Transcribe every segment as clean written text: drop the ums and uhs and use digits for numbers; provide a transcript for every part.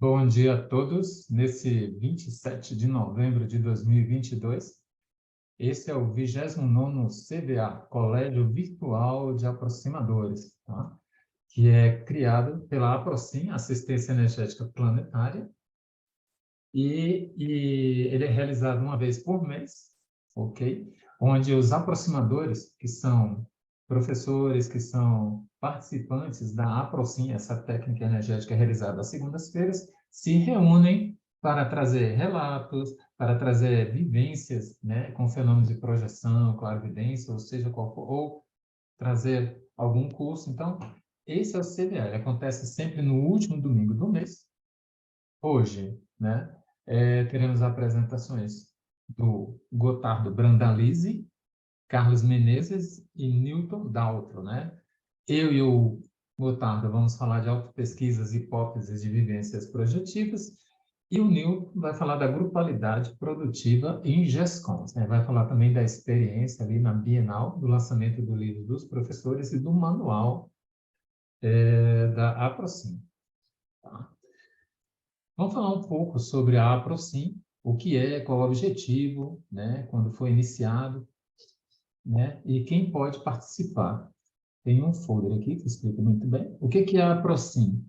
Bom dia a todos. Nesse 27 de novembro de 2022, esse é o 29º CVA, Colégio Virtual de Aproximadores, tá? Que é criado pela APROCIM, Assistência Energética Planetária, e ele é realizado uma vez por mês, ok? Onde os aproximadores, que são professores, que são participantes da APROCIM, essa técnica energética realizada às segundas-feiras, se reúnem para trazer relatos, para trazer vivências, né, com fenômenos de projeção, clarividência, ou seja, qual for, ou trazer algum curso. Então, esse é o CVA, ele acontece sempre no último domingo do mês. Hoje, né, teremos apresentações do Gotardo Brandalize, Carlos Menezes e Newton Daltro, né? Eu e o Gotardo vamos falar de autopesquisas, hipóteses de vivências projetivas, e o Newton vai falar da grupalidade produtiva em GESCONS, né? Vai falar também da experiência ali na Bienal, do lançamento do livro dos professores e do manual da APROCIM. Tá? Vamos falar um pouco sobre a APROCIM, o que é, qual é o objetivo, né? Quando foi iniciado, né? E quem pode participar. Tem um folder aqui que explica muito bem. O que é a APROCIM?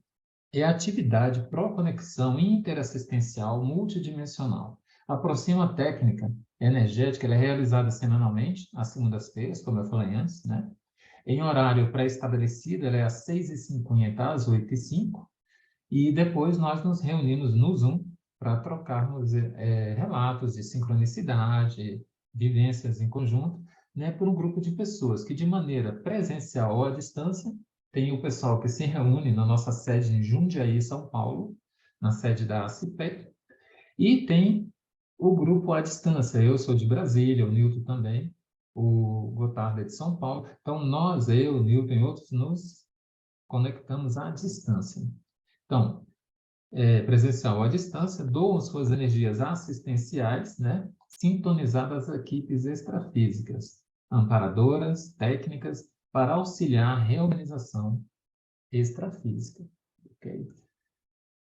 É a atividade pró-conexão interassistencial multidimensional. A APROCIM é uma técnica energética, ela é realizada semanalmente, às segundas-feiras, como eu falei antes, né? Em horário pré-estabelecido, ela é às 6h50 às 8h05, e depois nós nos reunimos no Zoom para trocarmos relatos de sincronicidade, vivências em conjunto, né, por um grupo de pessoas que, de maneira presencial ou à distância, tem o pessoal que se reúne na nossa sede em Jundiaí, São Paulo, na sede da ACIPEC, e tem o grupo à distância. Eu sou de Brasília, o Nilton também, o Gotardo é de São Paulo. Então, nós, eu, o Nilton e outros, nos conectamos à distância. Então, presencial ou à distância, doam suas energias assistenciais, né, sintonizadas às equipes extrafísicas, amparadoras, técnicas, para auxiliar a reorganização extrafísica. Ok?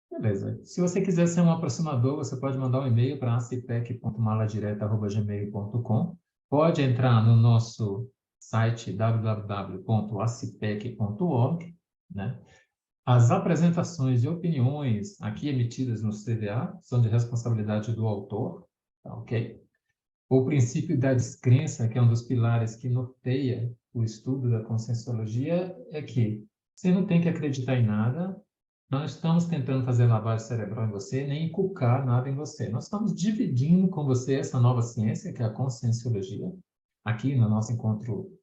Beleza. Se você quiser ser um aproximador, você pode mandar um e-mail para acipec.maladireta@gmail.com. Pode entrar no nosso site www.acipec.org, né? As apresentações e opiniões aqui emitidas no CVA são de responsabilidade do autor, tá, ok? O princípio da descrença, que é um dos pilares que norteia o estudo da conscienciologia, é que você não tem que acreditar em nada, não estamos tentando fazer lavagem cerebral em você, nem inculcar nada em você. Nós estamos dividindo com você essa nova ciência, que é a conscienciologia, aqui no nosso encontro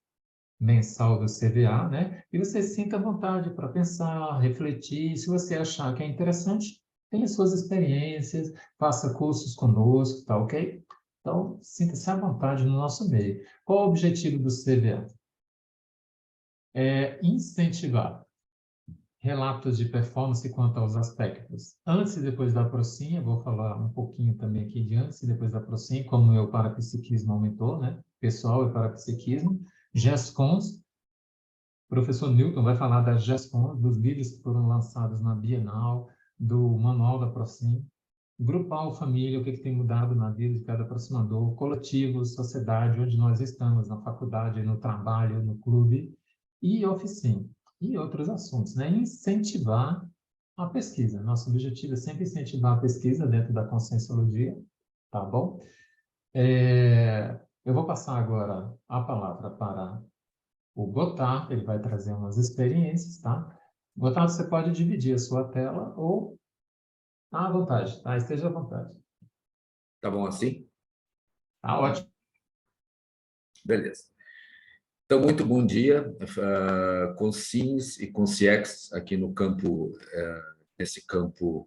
mensal do CVA, né? E você sinta vontade para pensar, refletir. Se você achar que é interessante, tenha suas experiências, faça cursos conosco, tá ok? Então, sinta-se à vontade no nosso meio. Qual o objetivo do CVA? É incentivar relatos de performance quanto aos aspectos. Antes e depois da Procin, eu vou falar um pouquinho também aqui de antes e depois da Procin, como o meu parapsiquismo aumentou, né? Pessoal e parapsiquismo. GESCONS, o professor Newton vai falar das GESCONS, dos livros que foram lançados na Bienal, do Manual da Procin. Grupal, família, o que tem mudado na vida de cada aproximador, coletivo, sociedade, onde nós estamos, na faculdade, no trabalho, no clube, e oficina, e outros assuntos, né? Incentivar a pesquisa. Nosso objetivo é sempre incentivar a pesquisa dentro da conscienciologia, tá bom? Eu vou passar agora a palavra para o Gotardo, ele vai trazer umas experiências, tá? Gotardo, você pode dividir a sua tela ou à vontade, tá? Esteja à vontade. Tá bom assim? Tá ótimo. Beleza. Então, muito bom dia, consciens e consciex aqui no campo, nesse campo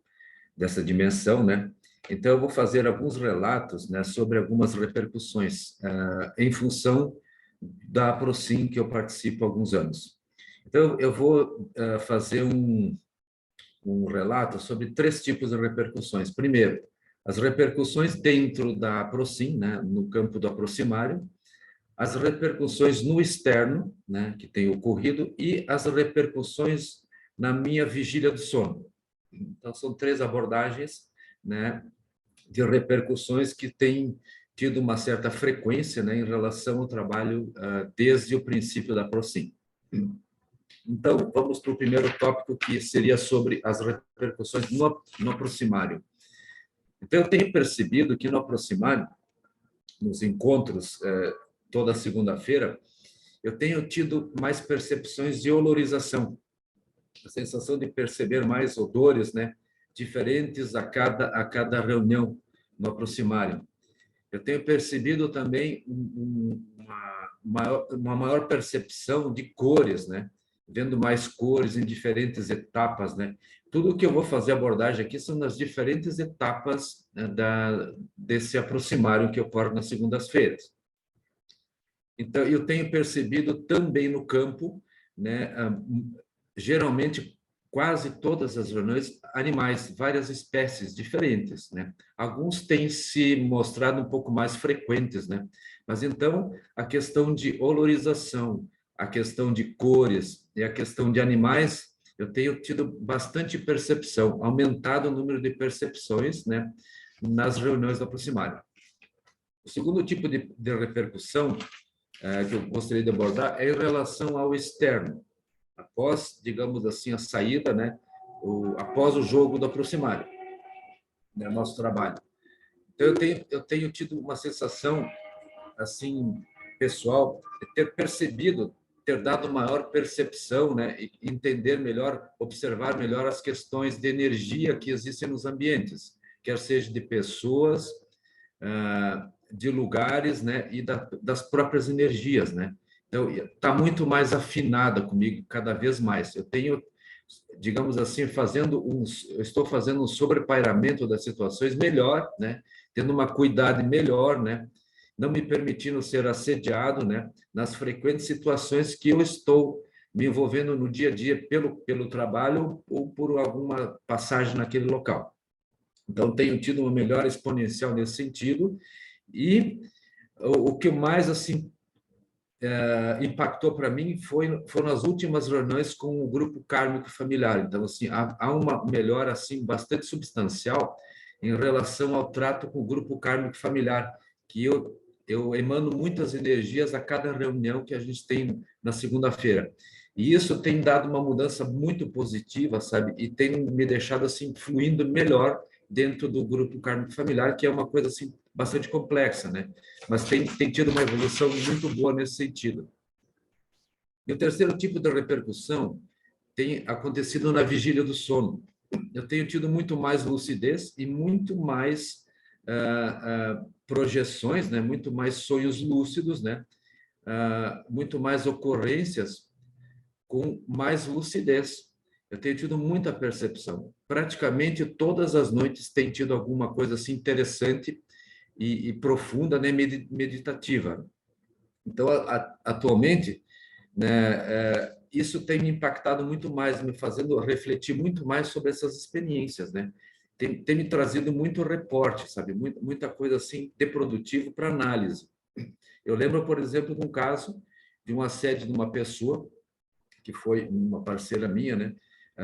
dessa dimensão, né? Então, eu vou fazer alguns relatos, né, sobre algumas repercussões em função da Procin que eu participo há alguns anos. Então, eu vou fazer um relato sobre 3 tipos de repercussões. Primeiro, as repercussões dentro da Procin, né, no campo do aproximário, as repercussões no externo, né, que tem ocorrido, e as repercussões na minha vigília do sono, Então, são 3 abordagens, né, de repercussões que têm tido uma certa frequência, né, em relação ao trabalho desde o princípio da Procim. Então, vamos para o primeiro tópico, que seria sobre as repercussões no aproximário. Então, eu tenho percebido que no aproximário, nos encontros, toda segunda-feira, eu tenho tido mais percepções de olorização, a sensação de perceber mais odores, né, diferentes a cada reunião no aproximário. Eu tenho percebido também uma maior percepção de cores, né, vendo mais cores em diferentes etapas, né. Tudo que eu vou fazer abordagem aqui são nas diferentes etapas, né, desse aproximário que ocorre nas segundas-feiras. Então, eu tenho percebido também no campo, né, geralmente, quase todas as reuniões, animais, várias espécies diferentes, né? Alguns têm se mostrado um pouco mais frequentes, né? Mas, então, a questão de olorização, a questão de cores e a questão de animais, eu tenho tido bastante percepção, aumentado o número de percepções, né, nas reuniões do aproximário. O segundo tipo de repercussão que eu gostaria de abordar é em relação ao externo, após, digamos assim, a saída, né, após o jogo do aproximário, né, nosso trabalho. Então, eu tenho tido uma sensação, assim, pessoal, de ter percebido, ter dado maior percepção, né, e entender melhor, observar melhor as questões de energia que existem nos ambientes, quer seja de pessoas, de lugares, né, e das próprias energias, né. Então, está muito mais afinada comigo cada vez mais. Eu tenho, digamos assim, eu estou fazendo um sobrepairamento das situações melhor, né, tendo uma cuidado melhor, né, não me permitindo ser assediado, né, nas frequentes situações que eu estou me envolvendo no dia a dia pelo trabalho ou por alguma passagem naquele local. Então, tenho tido uma melhora exponencial nesse sentido. E o que mais, assim, impactou para mim foram as últimas reuniões com o grupo kármico familiar. Então, assim, há uma melhora, assim, bastante substancial em relação ao trato com o grupo kármico familiar, que eu emano muitas energias a cada reunião que a gente tem na segunda-feira. E isso tem dado uma mudança muito positiva, sabe? E tem me deixado, assim, fluindo melhor dentro do grupo kármico familiar, que é uma coisa, assim, bastante complexa, né? Mas tem tido uma evolução muito boa nesse sentido. E o terceiro tipo de repercussão tem acontecido na vigília do sono. Eu tenho tido muito mais lucidez e muito mais projeções, né? Muito mais sonhos lúcidos, né? Muito mais ocorrências com mais lucidez. Eu tenho tido muita percepção. Praticamente todas as noites tem tido alguma coisa assim interessante e profunda, né, meditativa. Então, atualmente, né, isso tem me impactado muito mais, me fazendo refletir muito mais sobre essas experiências, né? Tem me trazido muito reporte, sabe? Muita coisa assim de produtivo para análise. Eu lembro, por exemplo, de um caso de um assédio de uma pessoa que foi uma parceira minha, né?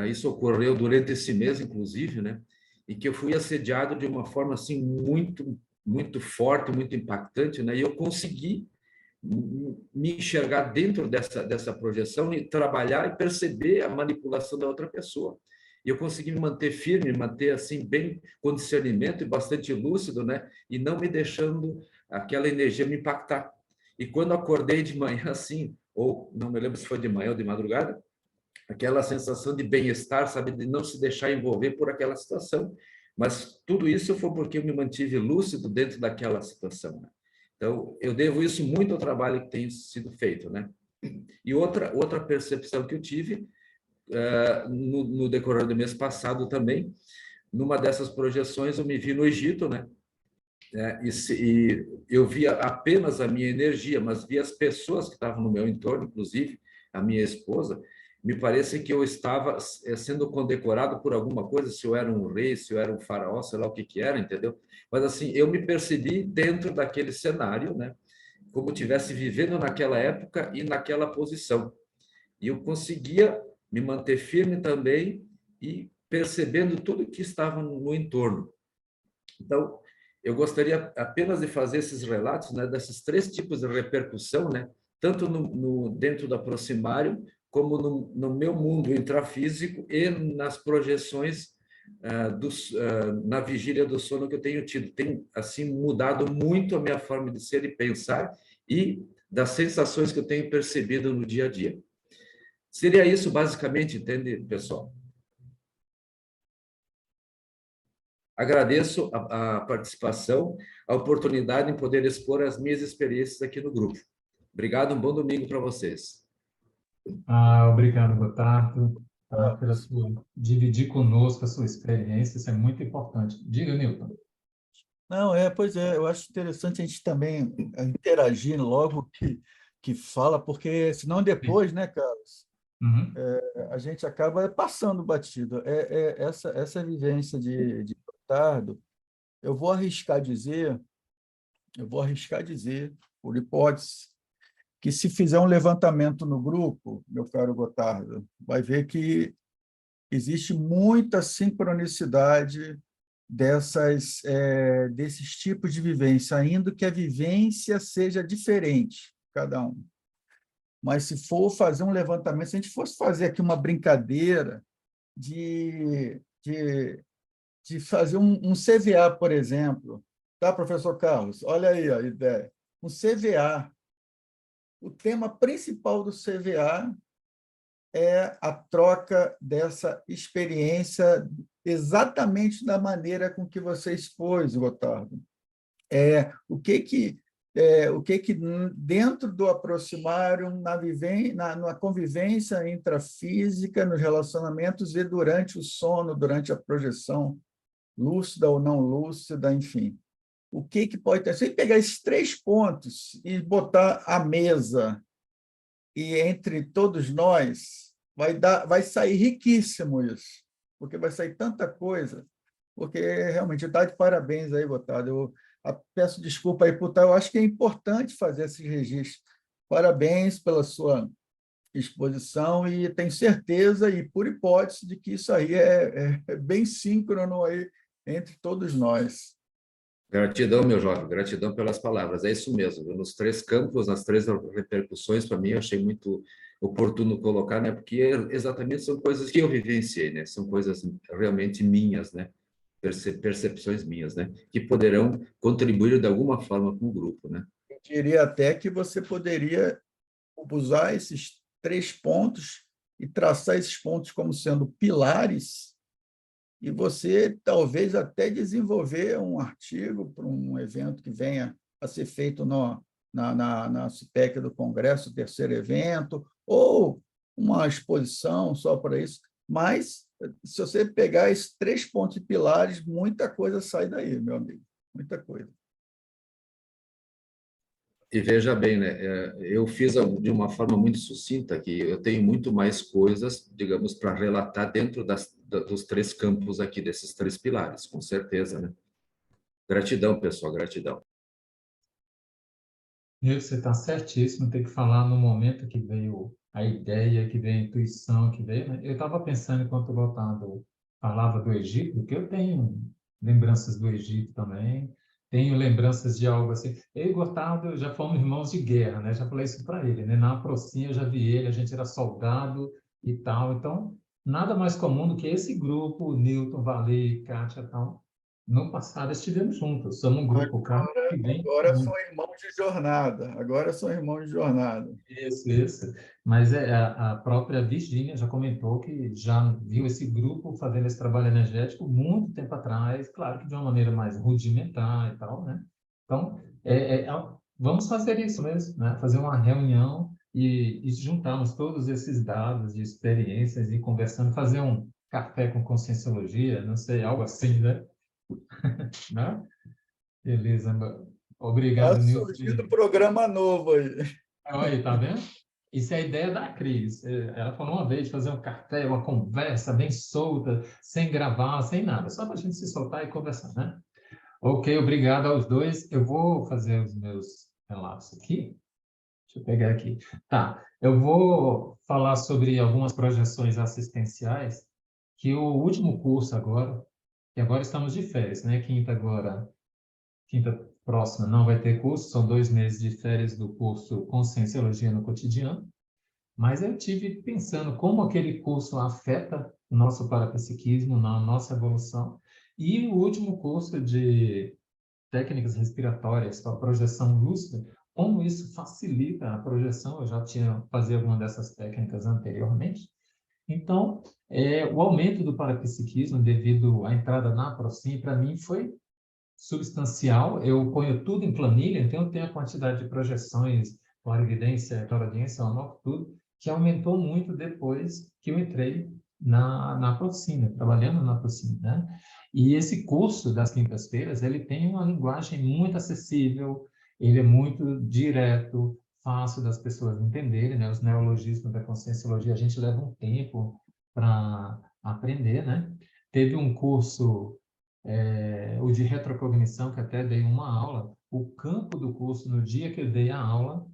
Isso ocorreu durante esse mês, inclusive, né? E que eu fui assediado de uma forma assim muito forte, muito impactante, né? E eu consegui me enxergar dentro dessa projeção e trabalhar e perceber a manipulação da outra pessoa. E eu consegui me manter firme, manter assim bem com discernimento e bastante lúcido, né? E não me deixando aquela energia me impactar. E quando acordei de manhã assim, ou não me lembro se foi de manhã ou de madrugada, aquela sensação de bem-estar, sabe, de não se deixar envolver por aquela situação. Mas tudo isso foi porque eu me mantive lúcido dentro daquela situação, né? Então, eu devo isso muito ao trabalho que tem sido feito, né? E outra percepção que eu tive no decorrer do mês passado também, numa dessas projeções, eu me vi no Egito, né? E eu via apenas a minha energia, mas via as pessoas que estavam no meu entorno, inclusive a minha esposa. Me parece que eu estava sendo condecorado por alguma coisa, se eu era um rei, se eu era um faraó, sei lá o que era, entendeu? Mas assim, eu me percebi dentro daquele cenário, né? Como tivesse vivendo naquela época e naquela posição. E eu conseguia me manter firme também e percebendo tudo que estava no entorno. Então, eu gostaria apenas de fazer esses relatos, né, desses três tipos de repercussão, né, tanto dentro do aproximário, como no meu mundo intrafísico e nas projeções na vigília do sono que eu tenho tido. Tem, assim, mudado muito a minha forma de ser e pensar e das sensações que eu tenho percebido no dia a dia. Seria isso, basicamente, entende, pessoal? Agradeço a participação, a oportunidade em poder expor as minhas experiências aqui no grupo. Obrigado, um bom domingo para vocês. Obrigado, Gotardo, pela dividir conosco a sua experiência, isso é muito importante. Diga, Newton. Não, pois é, eu acho interessante a gente também interagir logo que fala, porque senão depois, né, Carlos, Uhum. a gente acaba passando batido. Essa vivência de Gotardo, eu vou arriscar dizer, por hipótese, que se fizer um levantamento no grupo, meu caro Gotardo, vai ver que existe muita sincronicidade desses tipos de vivência, ainda que a vivência seja diferente, cada um. Mas se for fazer um levantamento, se a gente fosse fazer aqui uma brincadeira de fazer um CVA, por exemplo, tá, professor Carlos? Olha aí a ideia. Um CVA. O tema principal do CVA é a troca dessa experiência exatamente da maneira com que você expôs, Gotardo. O que dentro do aproximário, na convivência intrafísica, nos relacionamentos e durante o sono, durante a projeção lúcida ou não lúcida, enfim. O que pode ter? Se pegar esses 3 pontos e botar à mesa e entre todos nós, vai sair riquíssimo isso, porque vai sair tanta coisa, porque realmente está de parabéns aí, Gotardo. Eu peço desculpa aí por estar, eu acho que é importante fazer esses registros. Parabéns pela sua exposição e tenho certeza e por hipótese de que isso aí é bem síncrono aí entre todos nós. Gratidão, meu jovem, gratidão pelas palavras. É isso mesmo. Nos 3 campos, nas 3 repercussões, para mim, eu achei muito oportuno colocar, né? Porque exatamente são coisas que eu vivenciei, né? São coisas realmente minhas, né? Percepções minhas, né? Que poderão contribuir de alguma forma com o grupo, né? Eu diria até que você poderia usar esses 3 pontos e traçar esses pontos como sendo pilares e você talvez até desenvolver um artigo para um evento que venha a ser feito na CIPEC do Congresso, o 3º evento, ou uma exposição só para isso. Mas, se você pegar esses 3 pontos de pilares, muita coisa sai daí, meu amigo, muita coisa. E veja bem, né? Eu fiz de uma forma muito sucinta aqui. Eu tenho muito mais coisas, digamos, para relatar dentro dos 3 campos aqui, desses 3 pilares, com certeza, né? Gratidão, pessoal, gratidão. Você está certíssimo, tem que falar no momento que veio a ideia, que veio a intuição, que veio, né? Eu estava pensando, enquanto o Gotardo falava do Egito, porque eu tenho lembranças do Egito também, tenho lembranças de algo assim. Eu e o Gotardo já fomos irmãos de guerra, né? Já falei isso para ele, né? Na Aprocinha eu já vi ele, a gente era soldado e tal. Então, nada mais comum do que esse grupo, Newton, Valei, Kátia e tal. No passado estivemos juntos, somos um grupo, cara, que vem Agora são irmãos de jornada. Isso. Mas a própria Virgínia já comentou que já viu esse grupo fazendo esse trabalho energético muito tempo atrás, claro que de uma maneira mais rudimentar e tal, né? Então, vamos fazer isso mesmo, né? Fazer uma reunião e juntarmos todos esses dados de experiências e conversando, fazer um café com conscienciologia, não sei, algo assim, né? Né? Beleza, obrigado, Está surgindo Nilson. um programa novo aí. Olha aí, tá vendo? Isso é a ideia da Cris. Ela falou uma vez de fazer um café, uma conversa bem solta, sem gravar, sem nada, só para a gente se soltar e conversar, né? Ok, obrigado aos dois. Eu vou fazer os meus relatos aqui. Deixa eu pegar aqui. Tá, eu vou falar sobre algumas projeções assistenciais. que o último curso agora, que agora estamos de férias, né? Quinta próxima não vai ter curso, são 2 meses de férias do curso Conscienciologia no Cotidiano, mas eu tive pensando como aquele curso afeta o nosso parapsiquismo, na nossa evolução, e o último curso de técnicas respiratórias para projeção lúcida, como isso facilita a projeção. Eu já tinha fazido alguma dessas técnicas anteriormente. Então, o aumento do parapsiquismo devido à entrada na Procim, para mim, foi substancial. Eu ponho tudo em planilha, então eu tenho a quantidade de projeções, clarividência, clareaudiência, eu anoto tudo, que aumentou muito depois que eu entrei na Procina, trabalhando na Procina, né? E esse curso das quintas-feiras, ele tem uma linguagem muito acessível, ele é muito direto, fácil das pessoas entenderem, né? Os neologismos da conscienciologia, a gente leva um tempo para aprender, né? Teve um curso, o de retrocognição, que até dei uma aula. O campo do curso, no dia que eu dei a aula,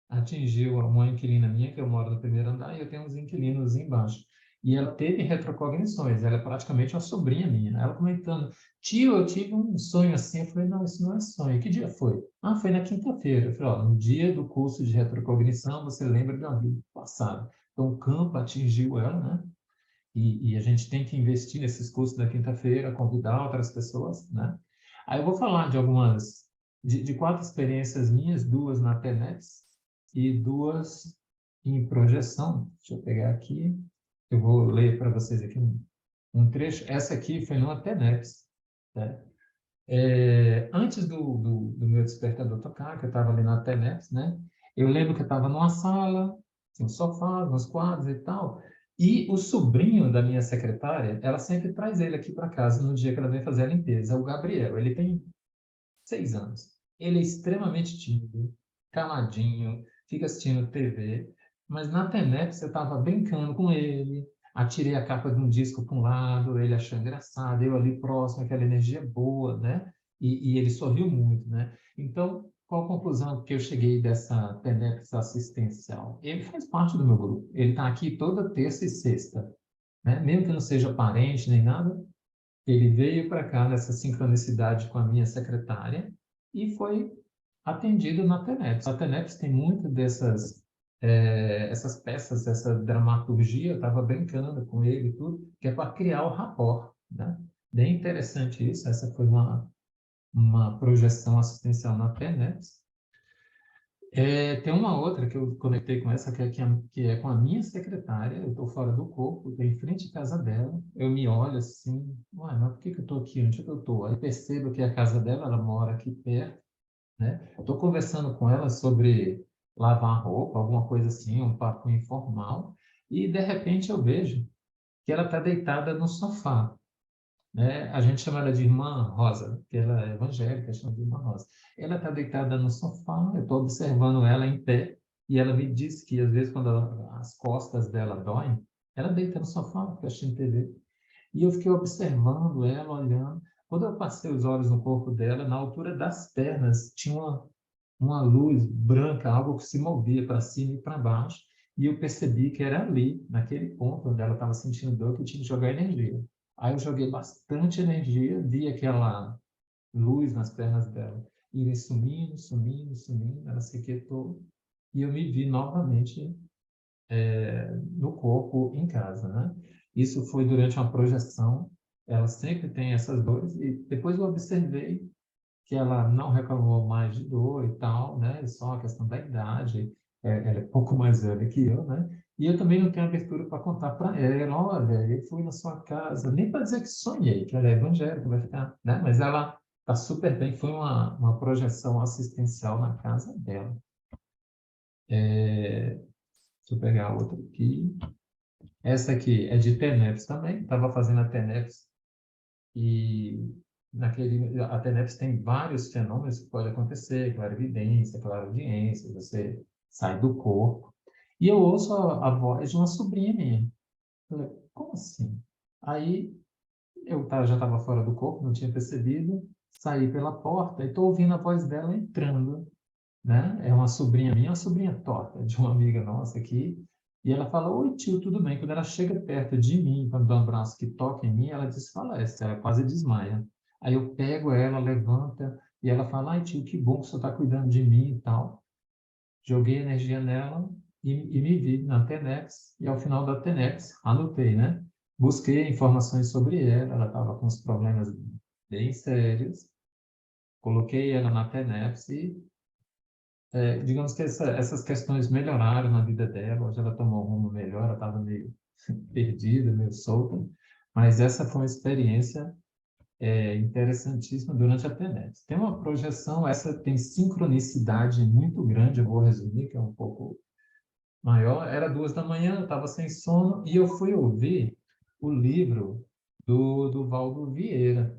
atingiu uma inquilina minha, que eu moro no primeiro andar, e eu tenho uns inquilinos embaixo. E ela teve retrocognições, ela é praticamente uma sobrinha minha. Ela comentando: tio, eu tive um sonho assim. Eu falei: não, isso não é sonho. Que dia foi? Ah, foi na quinta-feira. Eu falei: ó, no dia do curso de retrocognição, você lembra da vida passada. Então, o campo atingiu ela, né? E a gente tem que investir nesses cursos da quinta-feira, convidar outras pessoas, né? Aí eu vou falar de algumas, de 4 experiências minhas, 2 na TENEPS e 2 em projeção. Deixa eu pegar aqui, eu vou ler para vocês aqui um trecho. Essa aqui foi numa TENEPS, né? Antes do meu despertador tocar, que eu estava ali na TENEPS, né? Eu lembro que eu estava numa sala, tinha um sofá, uns quadros e tal, e o sobrinho da minha secretária, ela sempre traz ele aqui para casa no dia que ela vem fazer a limpeza, o Gabriel. Ele tem 6 anos. Ele é extremamente tímido, caladinho, fica assistindo TV, mas na TENEPS eu estava brincando com ele, atirei a capa de um disco para um lado, ele achou engraçado, eu ali próximo, aquela energia boa, né? E ele sorriu muito, né? Então, qual a conclusão que eu cheguei dessa TENEPS assistencial? Ele faz parte do meu grupo, ele está aqui toda terça e sexta, né? Mesmo que não seja parente nem nada, ele veio para cá nessa sincronicidade com a minha secretária e foi atendido na TENEPS. A TENEPS tem muitas dessas essas peças, essa dramaturgia. Eu estava brincando com ele e tudo, que é para criar o rapport, né? Bem interessante isso. Essa foi uma projeção assistencial na TENEPS. Tem uma outra que eu conectei com essa, que é com a minha secretária. Eu estou fora do corpo, estou em frente à casa dela. Eu me olho assim: uai, mas por que eu estou aqui? Onde é que eu estou? Aí percebo que é a casa dela, ela mora aqui perto, né? Estou conversando com ela sobre lavar roupa, alguma coisa assim, um papo informal, e de repente eu vejo que ela está deitada no sofá, né? A gente chama ela de Irmã Rosa, que ela é evangélica, chama de Irmã Rosa. Ela está deitada no sofá, eu estou observando ela em pé, e ela me disse que às vezes quando as costas dela doem, ela deita no sofá, fica assistindo TV. E eu fiquei observando ela, olhando. Quando eu passei os olhos no corpo dela, na altura das pernas, tinha uma luz branca, algo que se movia para cima e para baixo, e eu percebi que era ali, naquele ponto onde ela estava sentindo dor, que eu tinha que jogar energia. Aí eu joguei bastante energia, vi aquela luz nas pernas dela, e sumindo, sumindo, sumindo, ela se quietou, e eu me vi novamente no corpo em casa, né? Isso foi durante uma projeção. Ela sempre tem essas dores, e depois eu observei que ela não reclamou mais de dor e tal, né? É só a questão da idade. Ela é pouco mais velha que eu, né? E eu também não tenho abertura para contar para ela: olha, eu fui na sua casa, nem para dizer que sonhei, que ela é evangélica, vai ficar, né? Mas ela está super bem. Foi uma projeção assistencial na casa dela. Deixa eu pegar outra aqui. Essa aqui é de TENEPS também. Estava fazendo a TENEPS, e a TENEPS tem vários fenômenos que podem acontecer: clarividência, clareaudiência, você sai do corpo. E eu ouço a voz de uma sobrinha minha. Eu falei: como assim? Aí já estava fora do corpo, não tinha percebido, saí pela porta e estou ouvindo a voz dela entrando, né? É uma sobrinha minha, uma sobrinha torta, de uma amiga nossa aqui. E ela fala, oi tio, tudo bem? Quando ela chega perto de mim, para me dar um abraço que toca em mim, ela desfalece, ela quase desmaia. Aí eu pego ela, levanta, e ela fala, ai tio, que bom que você está cuidando de mim e tal. Joguei energia nela e me vi na TENEPS, e ao final da TENEPS, anotei, né? Busquei informações sobre ela estava com uns problemas bem sérios, coloquei ela na TENEPS e digamos que essas questões melhoraram na vida dela, hoje ela tomou um rumo melhor, ela estava meio perdida, meio solta, mas essa foi uma experiência interessantíssima durante a TENEPS. Tem uma projeção, essa tem sincronicidade muito grande, eu vou resumir, que é um pouco maior, era 2 da manhã, eu estava sem sono, e eu fui ouvir o livro do Valdo Vieira,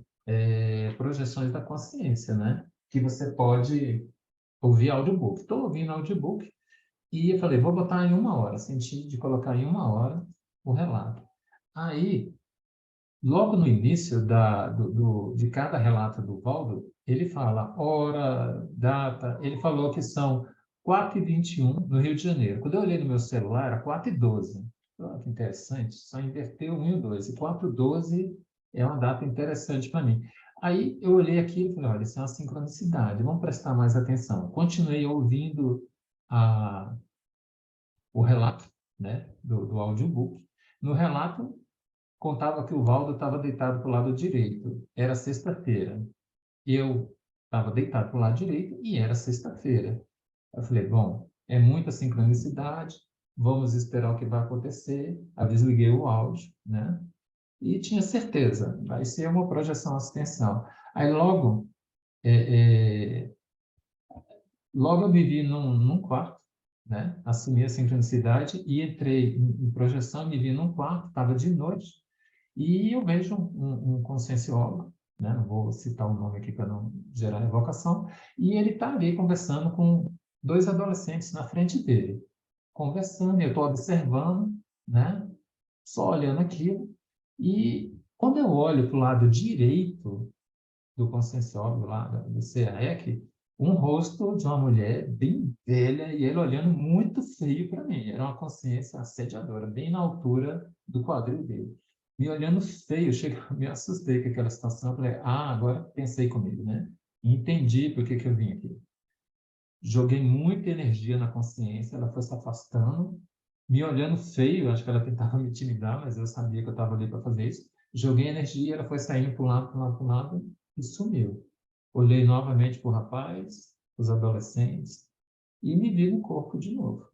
Projeções da Consciência, né? Que você pode ouvir audiobook. Estou ouvindo audiobook e eu falei, vou botar em 1 hora. Senti de colocar em 1 hora o relato. Aí, logo no início de cada relato do Valdo, ele fala hora, data. Ele falou que são 4h21 no Rio de Janeiro. Quando eu olhei no meu celular, era 4h12. Olha que interessante, só inverteu 1 e o 2. E 4h12 é uma data interessante para mim. Aí eu olhei aquilo e falei, olha, isso é uma sincronicidade, vamos prestar mais atenção. Continuei ouvindo o relato, né, do audiobook. No relato, contava que o Valdo estava deitado para o lado direito. Era sexta-feira. Eu estava deitado para o lado direito e era sexta-feira. Eu falei, bom, é muita sincronicidade, vamos esperar o que vai acontecer. Aí desliguei o áudio, né? E tinha certeza, vai ser uma projeção assistencial. Aí logo eu me vi num quarto, né? Assumi a sincronicidade e entrei em projeção, me vi num quarto, estava de noite, e eu vejo um conscienciólogo, né? Não vou citar o nome aqui para não gerar evocação, e ele está ali conversando com 2 adolescentes na frente dele, conversando, e eu estou observando, né? Só olhando aquilo, e quando eu olho para o lado direito do conscienciólogo lá, do CAEC, um rosto de uma mulher bem velha e ele olhando muito feio para mim. Era uma consciência assediadora, bem na altura do quadril dele. Me olhando feio, me assustei com aquela situação. Falei, agora pensei comigo, né? Entendi por que eu vim aqui. Joguei muita energia na consciência, ela foi se afastando, me olhando feio, acho que ela tentava me intimidar, mas eu sabia que eu estava ali para fazer isso. Joguei energia, ela foi saindo para um lado, para um lado, para um lado e sumiu. Olhei novamente para o rapaz, os adolescentes, e me vi no corpo de novo,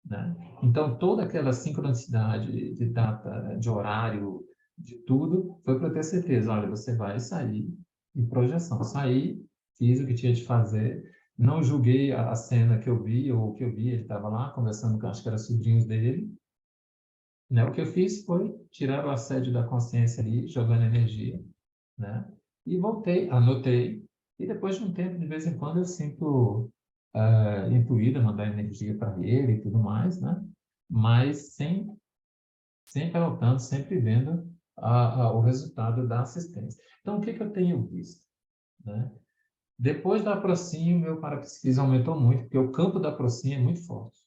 né? Então, toda aquela sincronicidade de data, de horário, de tudo, foi para eu ter certeza, olha, você vai sair em projeção. Saí, fiz o que tinha de fazer, não julguei a cena que eu vi, ou o que eu vi, ele estava lá conversando com, acho que eram sobrinhos dele, né? O que eu fiz foi tirar o assédio da consciência ali, jogando energia, né? E voltei, anotei, e depois de um tempo, de vez em quando, eu sinto intuída mandar energia para ele e tudo mais, né? Mas sempre anotando, sempre vendo o resultado da assistência. Então, o que eu tenho visto, né? Depois da Procin, o meu parapsiquismo aumentou muito, porque o campo da Procin é muito forte.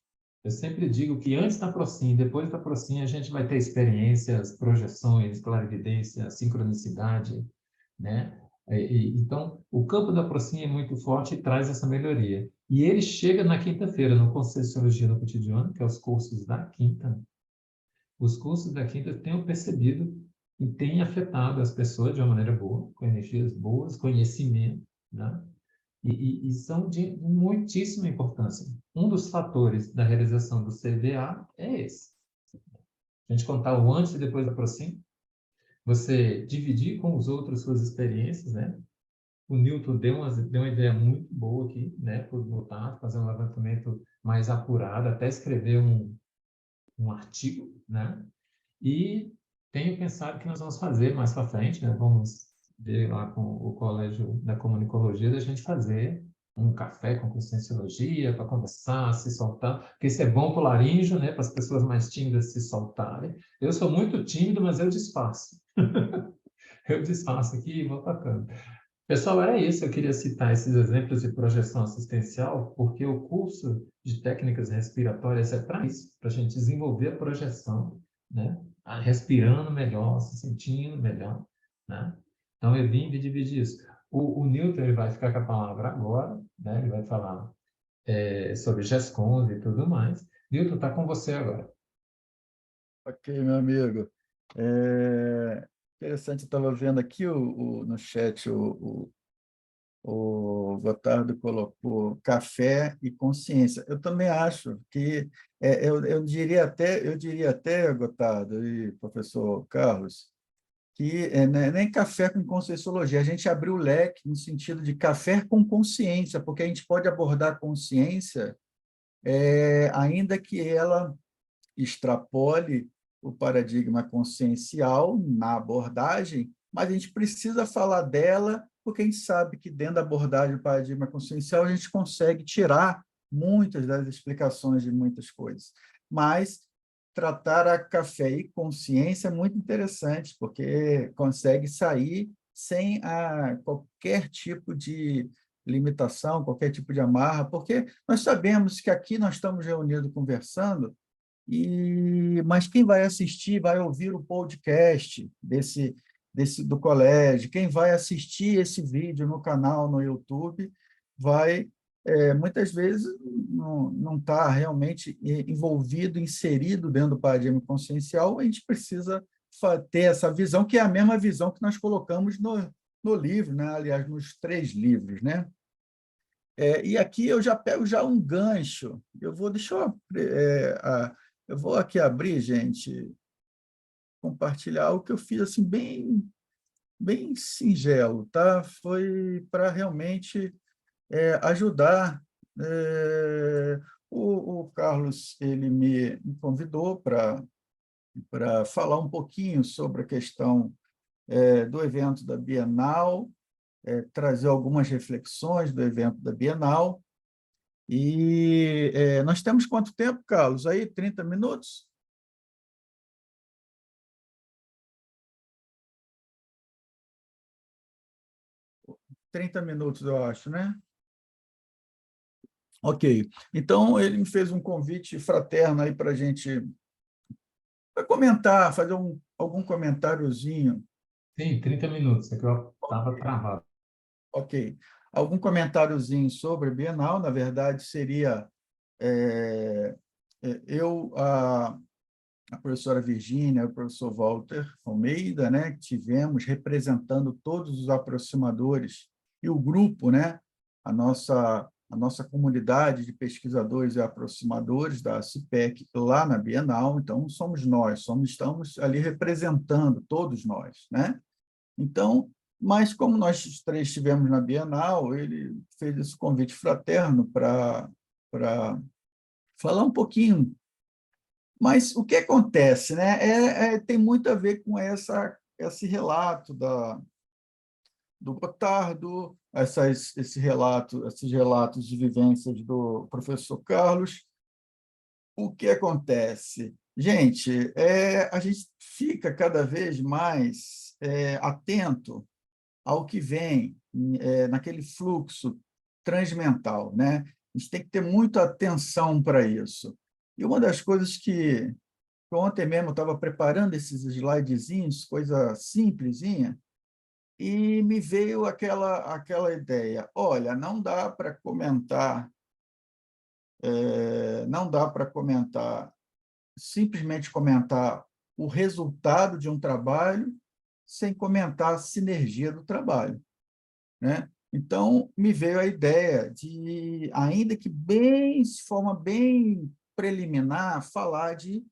Eu sempre digo que antes da Procin, depois da Procin, a gente vai ter experiências, projeções, clarividência, sincronicidade, né? Então, o campo da Procin é muito forte e traz essa melhoria. E ele chega na quinta-feira, no Conscienciologia no Cotidiano, que é os cursos da quinta. Os cursos da quinta eu tenho percebido e tem afetado as pessoas de uma maneira boa, com energias boas, conhecimento, né? E são de muitíssima importância. Um dos fatores da realização do CBA é esse. A gente contar o antes e depois da Procin, você dividir com os outros suas experiências, né? O Newton deu uma ideia muito boa aqui, né? Por botar, fazer um levantamento mais apurado, até escrever um artigo, né? E tenho pensado que nós vamos fazer mais para frente, né? Vamos ver lá com o Colégio da Comunicologia, da gente fazer um café com conscienciologia para conversar, se soltar, porque isso é bom para o laríngeo, né? Para as pessoas mais tímidas se soltarem. Eu sou muito tímido, mas eu disfarço. Eu disfarço aqui e vou tocando. Pessoal, era isso. Eu queria citar esses exemplos de projeção assistencial, porque o curso de técnicas respiratórias é para isso, para a gente desenvolver a projeção, né? Respirando melhor, se sentindo melhor, né? Então, eu vim de dividir isso. O Newton ele vai ficar com a palavra agora, né? Ele vai falar sobre GESCONS e tudo mais. Newton, está com você agora. Ok, meu amigo. Interessante, eu estava vendo aqui no chat, o Gotardo colocou café e consciência. Eu também acho que, eu diria até, Gotardo e professor Carlos, que não é nem café com conscienciologia, a gente abriu o leque no sentido de café com consciência, porque a gente pode abordar a consciência, ainda que ela extrapole o paradigma consciencial na abordagem, mas a gente precisa falar dela, porque a gente sabe que dentro da abordagem do paradigma consciencial a gente consegue tirar muitas das explicações de muitas coisas. Mas tratar a café e consciência é muito interessante, porque consegue sair sem qualquer tipo de limitação, qualquer tipo de amarra, porque nós sabemos que aqui nós estamos reunidos conversando, mas quem vai assistir, vai ouvir o podcast do colégio, quem vai assistir esse vídeo no canal, no YouTube, vai, muitas vezes, não está realmente envolvido, inserido dentro do paradigma consciencial. A gente precisa ter essa visão, que é a mesma visão que nós colocamos no livro, né? Aliás, nos 3 livros, né? E aqui eu já pego já um gancho. Eu vou aqui abrir, gente, compartilhar algo que eu fiz assim bem singelo, tá? Foi para realmente ajudar. O Carlos ele me convidou para falar um pouquinho sobre a questão do evento da Bienal, trazer algumas reflexões do evento da Bienal. E nós temos quanto tempo, Carlos? Aí, 30 minutos? 30 minutos, eu acho, né? Ok. Então, ele me fez um convite fraterno aí para a gente comentar, fazer algum comentáriozinho. Sim, 30 minutos, é que eu estava travado. Ok. Algum comentáriozinho sobre a Bienal, na verdade, seria eu, a professora Virgínia, o professor Walter Almeida, né, que tivemos representando todos os aproximadores e o grupo, né, a nossa comunidade de pesquisadores e aproximadores da CIPEC lá na Bienal. Então, somos nós, estamos ali representando todos nós, né? Então, mas como nós 3 estivemos na Bienal, ele fez esse convite fraterno para falar um pouquinho. Mas o que acontece, né? Tem muito a ver com esse relato do Gotardo, esses relatos de vivências do professor Carlos. O que acontece? Gente, a gente fica cada vez mais atento ao que vem naquele fluxo transmental, né? A gente tem que ter muita atenção para isso. E uma das coisas que ontem mesmo eu estava preparando esses slidezinhos, coisa simplesinha, e me veio aquela ideia: olha, não dá para comentar, simplesmente comentar o resultado de um trabalho sem comentar a sinergia do trabalho, né? Então, me veio a ideia de, ainda que de forma bem preliminar, falar de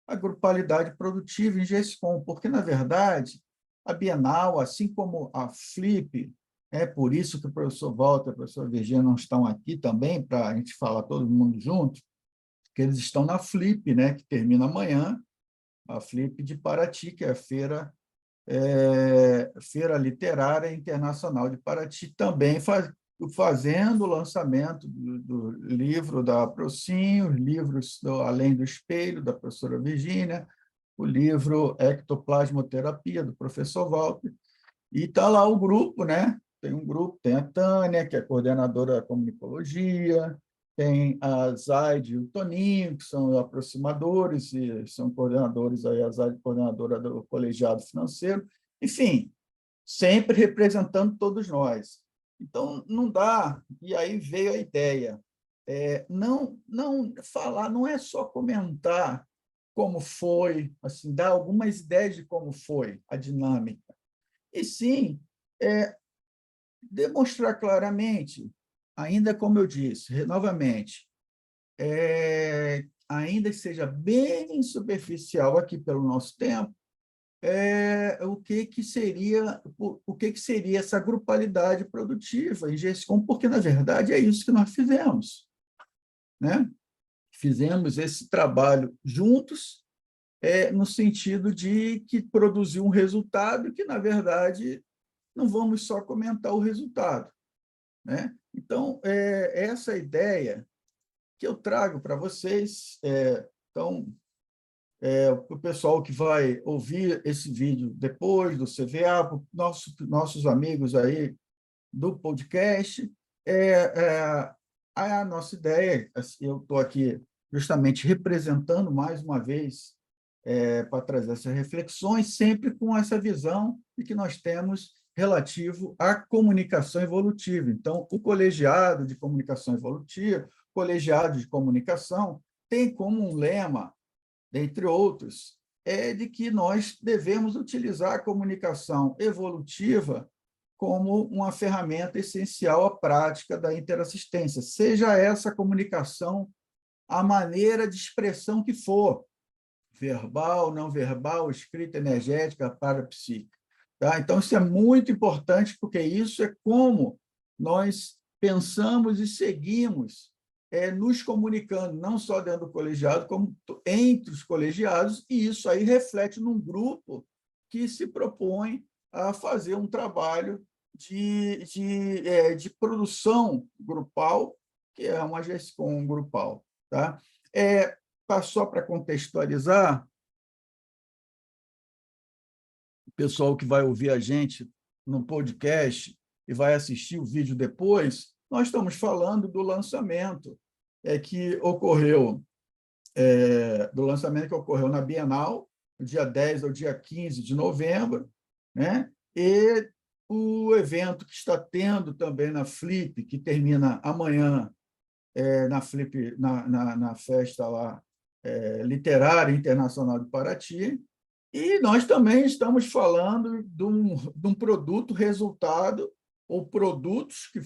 a grupalidade produtiva em GESCOM, porque, na verdade, a Bienal, assim como a Flip, é por isso que o professor Walter e a professora Virginia não estão aqui também, para a gente falar todo mundo junto, que eles estão na Flip, né, que termina amanhã, a Flip de Paraty, que é a Feira Literária Internacional de Paraty, também fazendo o lançamento do livro da Procin, os livros Além do Espelho, da professora Virgínia, o livro Ectoplasmoterapia, do professor Walter, e está lá o grupo, né, tem um grupo, tem a Tânia, que é coordenadora da comunicologia, tem a Zaide e o Toninho, que são aproximadores, e são coordenadores, aí, a Zaide coordenadora do colegiado financeiro, enfim, sempre representando todos nós. Então, não dá, e aí veio a ideia, não falar, não é só comentar como foi, assim, dar algumas ideias de como foi a dinâmica, e sim demonstrar claramente, ainda como eu disse, novamente, ainda que seja bem superficial aqui pelo nosso tempo, o que seria essa grupalidade produtiva em GESCOM, porque, na verdade, é isso que nós fizemos, né? Fizemos esse trabalho juntos, no sentido de que produziu um resultado que, na verdade, não vamos só comentar o resultado, né? Então, essa ideia que eu trago para vocês. Então, o pessoal que vai ouvir esse vídeo depois do CVA, nossos amigos aí do podcast, a nossa ideia, eu estou aqui justamente representando mais uma vez para trazer essas reflexões, sempre com essa visão de que nós temos relativo à comunicação evolutiva. Então, o colegiado de comunicação evolutiva, colegiado de comunicação, tem como um lema, dentre outros, de que nós devemos utilizar a comunicação evolutiva como uma ferramenta essencial à prática da interassistência, seja essa comunicação a maneira de expressão que for, verbal, não verbal, escrita, energética, parapsíquica. Tá? Então, isso é muito importante, porque isso é como nós pensamos e seguimos nos comunicando, não só dentro do colegiado, como entre os colegiados, e isso aí reflete num grupo que se propõe a fazer um trabalho de produção grupal, que é uma GESCOM grupal. Tá? Só para contextualizar, o pessoal que vai ouvir a gente no podcast e vai assistir o vídeo depois, nós estamos falando do lançamento que ocorreu na Bienal, do dia 10 ao dia 15 de novembro, né? E o evento que está tendo também na Flip, que termina amanhã, na Flip, na festa lá, literária internacional de Paraty, e nós também estamos falando de um produto resultado, ou produtos que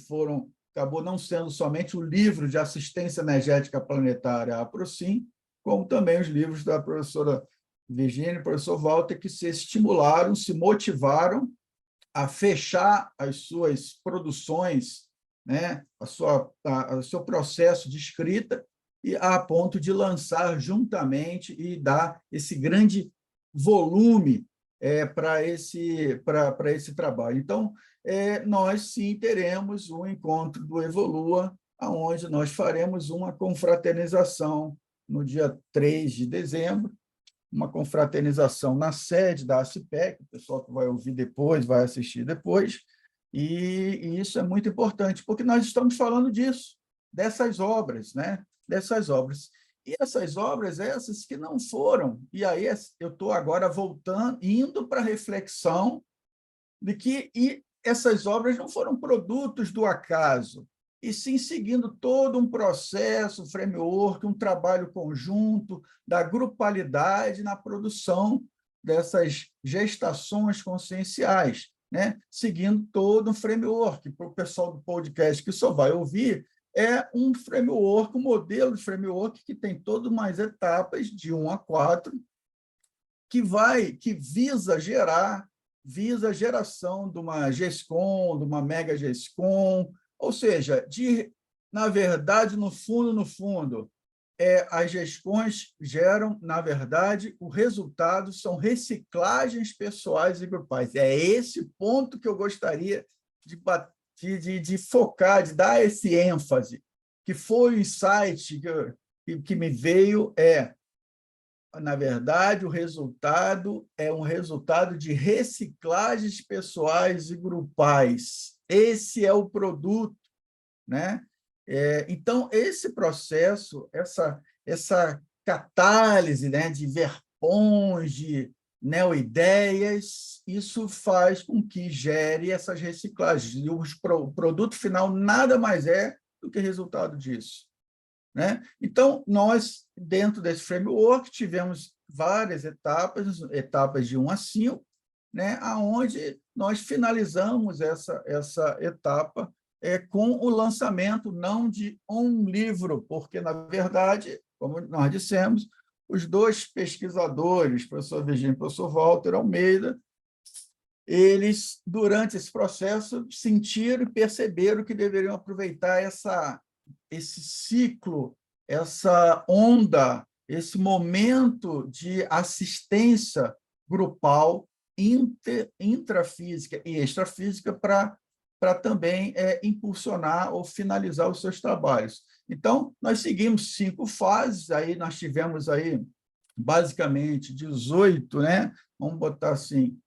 acabou não sendo somente o livro de assistência energética planetária, a APROSIM, como também os livros da professora Virginia e do professor Walter, que se estimularam, se motivaram a fechar as suas produções, né, o seu processo de escrita, e a ponto de lançar juntamente e dar esse grande volume para esse trabalho. Então, nós sim teremos um encontro do Evolua, onde nós faremos uma confraternização no dia 3 de dezembro, uma confraternização na sede da ACIPEC, o pessoal que vai ouvir depois, vai assistir depois, e isso é muito importante, porque nós estamos falando disso, dessas obras, né? Dessas obras. E essas obras, essas que não foram, e aí eu estou agora voltando, indo para a reflexão de que essas obras não foram produtos do acaso, e sim seguindo todo um processo, um framework, um trabalho conjunto da grupalidade na produção dessas gestações conscienciais, né? Seguindo todo um framework. Para o pessoal do podcast que só vai ouvir, é um framework, um modelo de framework que tem todas umas etapas, de 1 a 4, que visa a geração de uma GESCOM, de uma mega GESCOM, ou seja, na verdade, no fundo, as GESCONs geram, na verdade, o resultado são reciclagens pessoais e grupais. É esse ponto que eu gostaria de focar, de dar esse ênfase, que foi o insight que me veio, na verdade, o resultado é um resultado de reciclagens pessoais e grupais. esse é o produto, né? Então, esse processo, essa catálise, né, de verpões, de neoideias, isso faz com que gere essas reciclagens. E o produto final nada mais é do que resultado disso, né? Então, nós, dentro desse framework, tivemos várias etapas de 1 a 5, né, onde nós finalizamos essa etapa com o lançamento não de um livro, porque, na verdade, como nós dissemos, os dois pesquisadores, o professor Virgínio e o professor Walter Almeida, eles, durante esse processo, sentiram e perceberam que deveriam aproveitar esse ciclo, essa onda, esse momento de assistência grupal intrafísica e extrafísica para também impulsionar ou finalizar os seus trabalhos. Então, nós seguimos 5 fases, aí nós tivemos aí, basicamente, 18, né? Vamos botar assim,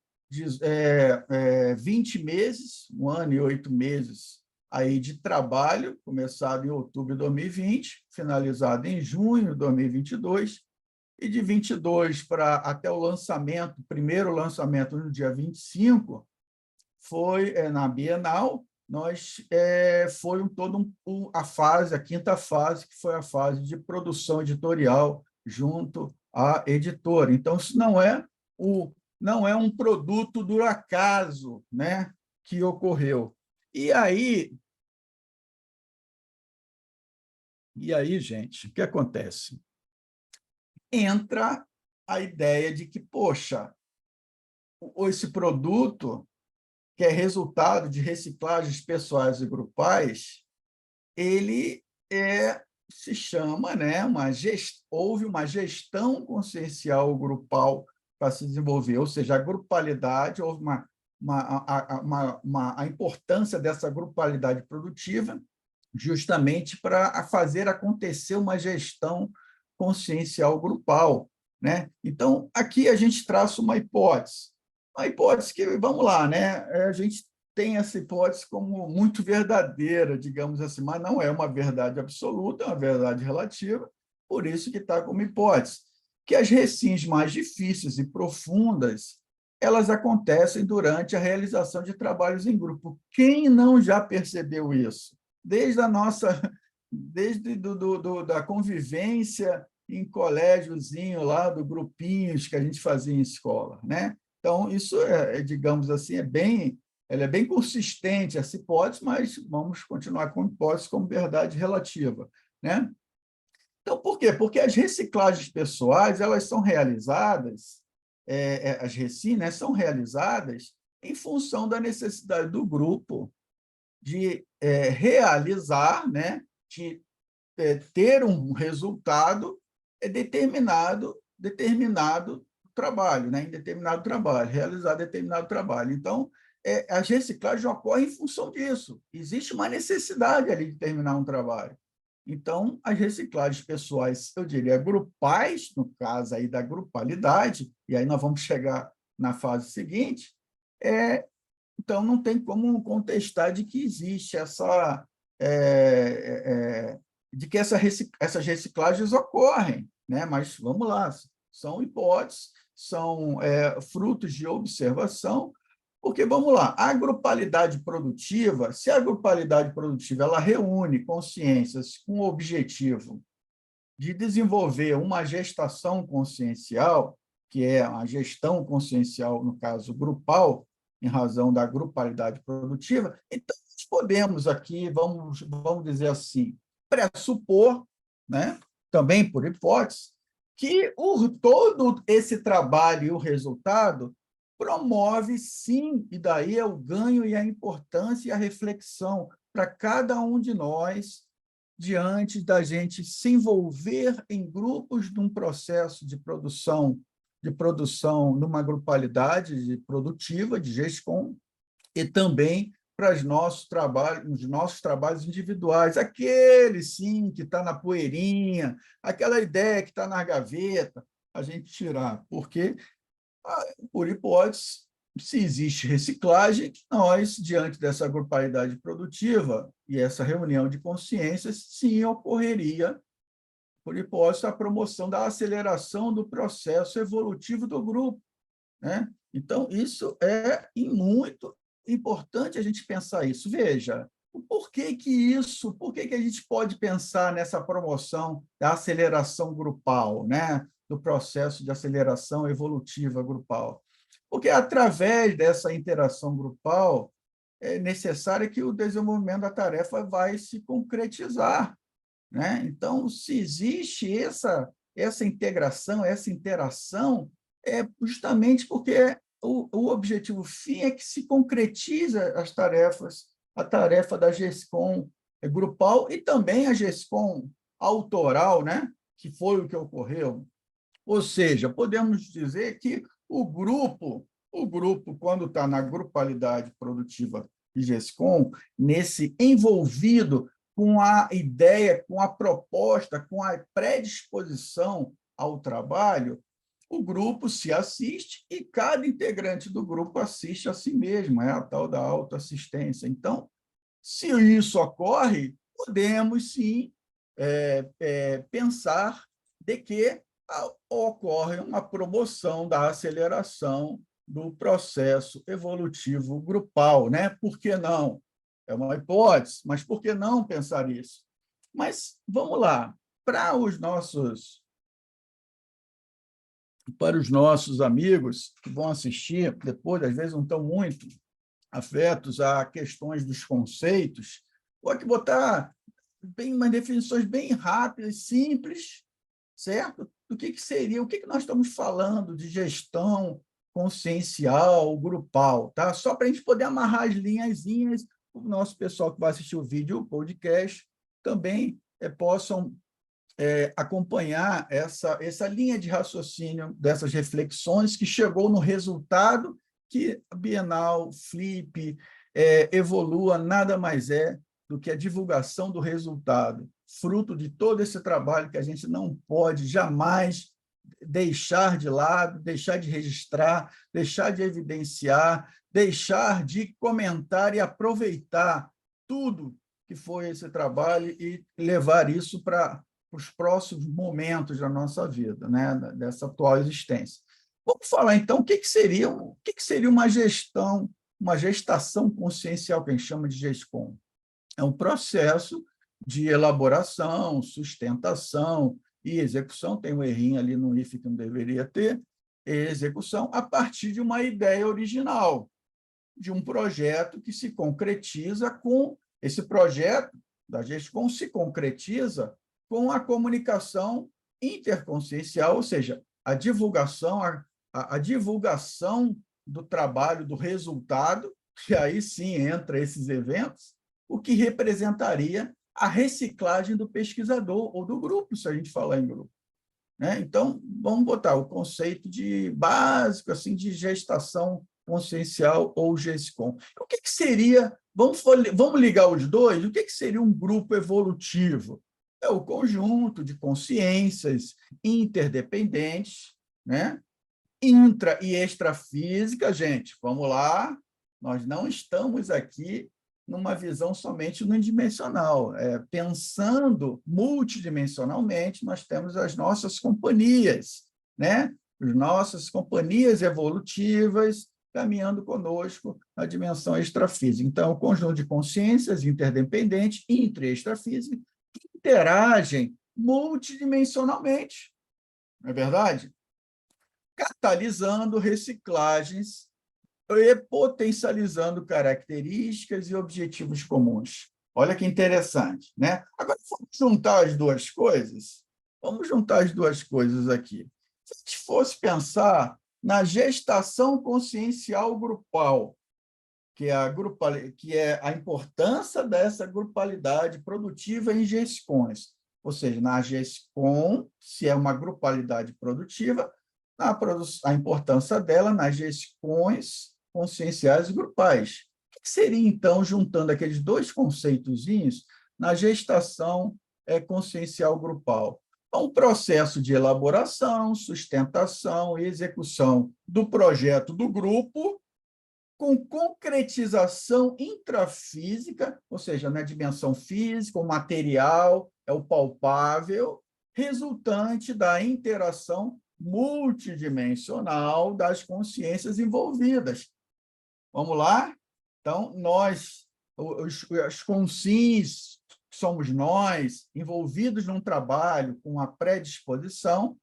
20 meses, 1 ano e 8 meses aí de trabalho, começado em outubro de 2020, finalizado em junho de 2022, e de 22 até o lançamento, o primeiro lançamento no dia 25, foi na Bienal, foi a fase, a 5ª fase, que foi a fase de produção editorial junto à editora. Então, isso não é um produto do acaso, né, que ocorreu. E aí, gente, o que acontece? Entra a ideia de que, poxa, esse produto, que é resultado de reciclagens pessoais e grupais, ele se chama, né, houve uma gestão consciencial grupal para se desenvolver, ou seja, a grupalidade, houve a importância dessa grupalidade produtiva justamente para fazer acontecer uma gestão consciencial grupal, né? Então, aqui a gente traça uma hipótese que, vamos lá, né? A gente tem essa hipótese como muito verdadeira, digamos assim, mas não é uma verdade absoluta, é uma verdade relativa, por isso que está como hipótese, que as recins mais difíceis e profundas, elas acontecem durante a realização de trabalhos em grupo. Quem não já percebeu isso? Desde da convivência em colégiozinho lá, do grupinhos que a gente fazia em escola, né? Então, isso digamos assim, ela é bem consistente, essa hipótese, mas vamos continuar com a hipótese como verdade relativa, né? Então, por quê? Porque as reciclagens pessoais, elas são realizadas, as recins, né, são realizadas em função da necessidade do grupo de realizar, né, de ter um resultado determinado trabalho, né, em determinado trabalho, realizar determinado trabalho. Então, as reciclagens ocorrem em função disso. Existe uma necessidade ali de terminar um trabalho. Então, as reciclagens pessoais, eu diria, grupais, no caso aí da grupalidade, e aí nós vamos chegar na fase seguinte, então não tem como contestar de que existe de que essas reciclagens ocorrem, né? Mas vamos lá, são hipóteses, são frutos de observação, porque, vamos lá, a grupalidade produtiva, se a grupalidade produtiva ela reúne consciências com o objetivo de desenvolver uma gestação consciencial, que é a gestão consciencial, no caso, grupal, em razão da grupalidade produtiva, então nós podemos aqui, vamos dizer assim, pressupor, né, também por hipótese, que todo esse trabalho e o resultado promove, sim, e daí é o ganho e a importância e a reflexão para cada um de nós, diante da gente se envolver em grupos num processo de produção numa grupalidade produtiva, de gestão, e também para os nossos trabalhos individuais, aquele, sim, que está na poeirinha, aquela ideia que está na gaveta, a gente tirar, porque, por hipótese, se existe reciclagem, nós, diante dessa grupalidade produtiva e essa reunião de consciências, sim, ocorreria, por hipótese, a promoção da aceleração do processo evolutivo do grupo, né? Então, isso é muito importante a gente pensar isso. Veja, por que que a gente pode pensar nessa promoção da aceleração grupal, né? Do processo de aceleração evolutiva grupal? Porque, através dessa interação grupal, é necessário que o desenvolvimento da tarefa vai se concretizar, né? Então, se existe essa integração, essa interação, é justamente porque o objetivo fim é que se concretiza as tarefas, a tarefa da GESCOM grupal e também a GESCOM autoral, né? Que foi o que ocorreu. Ou seja, podemos dizer que o grupo, quando está na grupalidade produtiva de GESCOM, nesse envolvido com a ideia, com a proposta, com a predisposição ao trabalho, o grupo se assiste e cada integrante do grupo assiste a si mesmo, é a tal da autoassistência. Então, se isso ocorre, podemos, sim, pensar de que ocorre uma promoção da aceleração do processo evolutivo grupal, né? Por que não? É uma hipótese, mas por que não pensar isso? Mas vamos lá, para os nossos amigos que vão assistir depois, às vezes não estão muito afetos a questões dos conceitos, vou aqui botar umas definições bem rápidas, simples, certo? Do que seria, o que nós estamos falando de gestão consciencial, grupal, tá? Só para a gente poder amarrar as linhazinhas, o nosso pessoal que vai assistir o vídeo, o podcast, também possam acompanhar essa linha de raciocínio dessas reflexões que chegou no resultado que a Bienal, Flip, Evolua, nada mais é do que a divulgação do resultado, fruto de todo esse trabalho que a gente não pode jamais deixar de lado, deixar de registrar, deixar de evidenciar, deixar de comentar e aproveitar tudo que foi esse trabalho e levar isso para os próximos momentos da nossa vida, né? Dessa atual existência. Vamos falar, então, o que seria uma gestão, uma gestação consciencial, que a gente chama de GESCOM. É um processo de elaboração, sustentação e execução, tem um errinho ali no if que não deveria ter, execução a partir de uma ideia original, de um projeto que se concretiza com esse projeto da GESCOM se concretiza com a comunicação interconsciencial, ou seja, a divulgação do trabalho, do resultado, que aí sim entra esses eventos, o que representaria a reciclagem do pesquisador ou do grupo, se a gente falar em grupo, né? Então, vamos botar o conceito de básico assim, de gestação consciencial ou GESCOM. O que seria, vamos ligar os dois, o que seria um grupo evolutivo? É o conjunto de consciências interdependentes, né? Intra- e extrafísica, gente, vamos lá, nós não estamos aqui numa visão somente unidimensional. Pensando multidimensionalmente, nós temos as nossas companhias, né? As nossas companhias evolutivas caminhando conosco na dimensão extrafísica. Então, o conjunto de consciências interdependentes, intra- e extrafísica, que interagem multidimensionalmente, não é verdade? Catalisando reciclagens e potencializando características e objetivos comuns. Olha que interessante, né? Agora, vamos juntar as duas coisas? Vamos juntar as duas coisas aqui. Se a gente fosse pensar na gestação consciencial grupal, que é a importância dessa grupalidade produtiva em GESCONs, ou seja, na GESCOM, se é uma grupalidade produtiva, a importância dela nas GESCONs conscienciais e grupais. O que seria, então, juntando aqueles dois conceitozinhos na gestação consciencial grupal? Um processo de elaboração, sustentação e execução do projeto do grupo, com concretização intrafísica, ou seja, na dimensão física, o material, é o palpável, resultante da interação multidimensional das consciências envolvidas. Vamos lá? Então, os conscientes, somos nós, envolvidos num trabalho com a predisposição,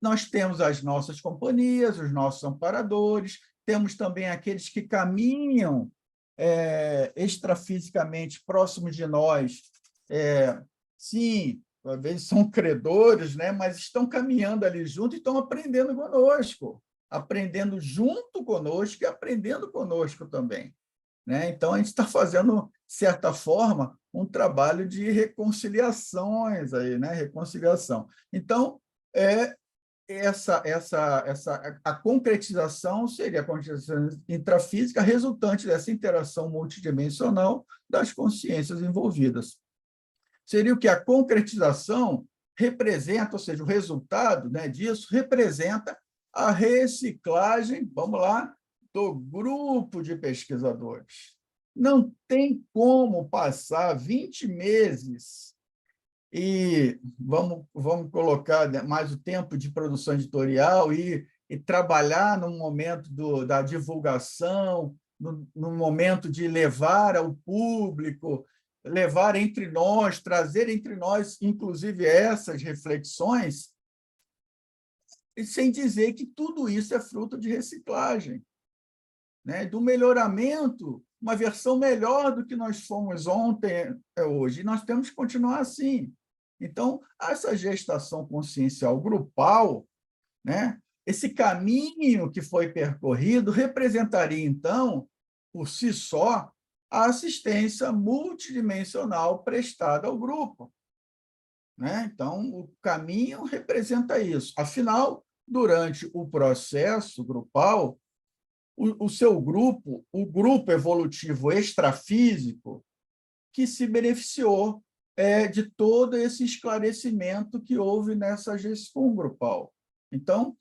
nós temos as nossas companhias, os nossos amparadores, temos também aqueles que caminham extrafisicamente próximos de nós, sim, às vezes são credores, né? Mas estão caminhando ali junto e estão aprendendo conosco, aprendendo junto conosco e aprendendo conosco também, né? Então, a gente está fazendo, de certa forma, um trabalho de reconciliações aí, né? Reconciliação. Então, a concretização seria a concretização intrafísica resultante dessa interação multidimensional das consciências envolvidas. Seria o que a concretização representa, ou seja, o resultado, né, disso representa a reciclagem, vamos lá, do grupo de pesquisadores. Não tem como passar 20 meses e vamos colocar mais o tempo de produção editorial e trabalhar no momento da divulgação, no momento de levar ao público, levar entre nós, trazer entre nós, inclusive, essas reflexões, sem dizer que tudo isso é fruto de reciclagem, né? Do melhoramento, uma versão melhor do que nós fomos ontem, hoje, e nós temos que continuar assim. Então, essa gestação consciencial grupal, né, esse caminho que foi percorrido representaria, então, por si só, a assistência multidimensional prestada ao grupo, né? Então, o caminho representa isso. Afinal, durante o processo grupal, o seu grupo, o grupo evolutivo extrafísico, que se beneficiou de todo esse esclarecimento que houve nessa gestão grupal. Então,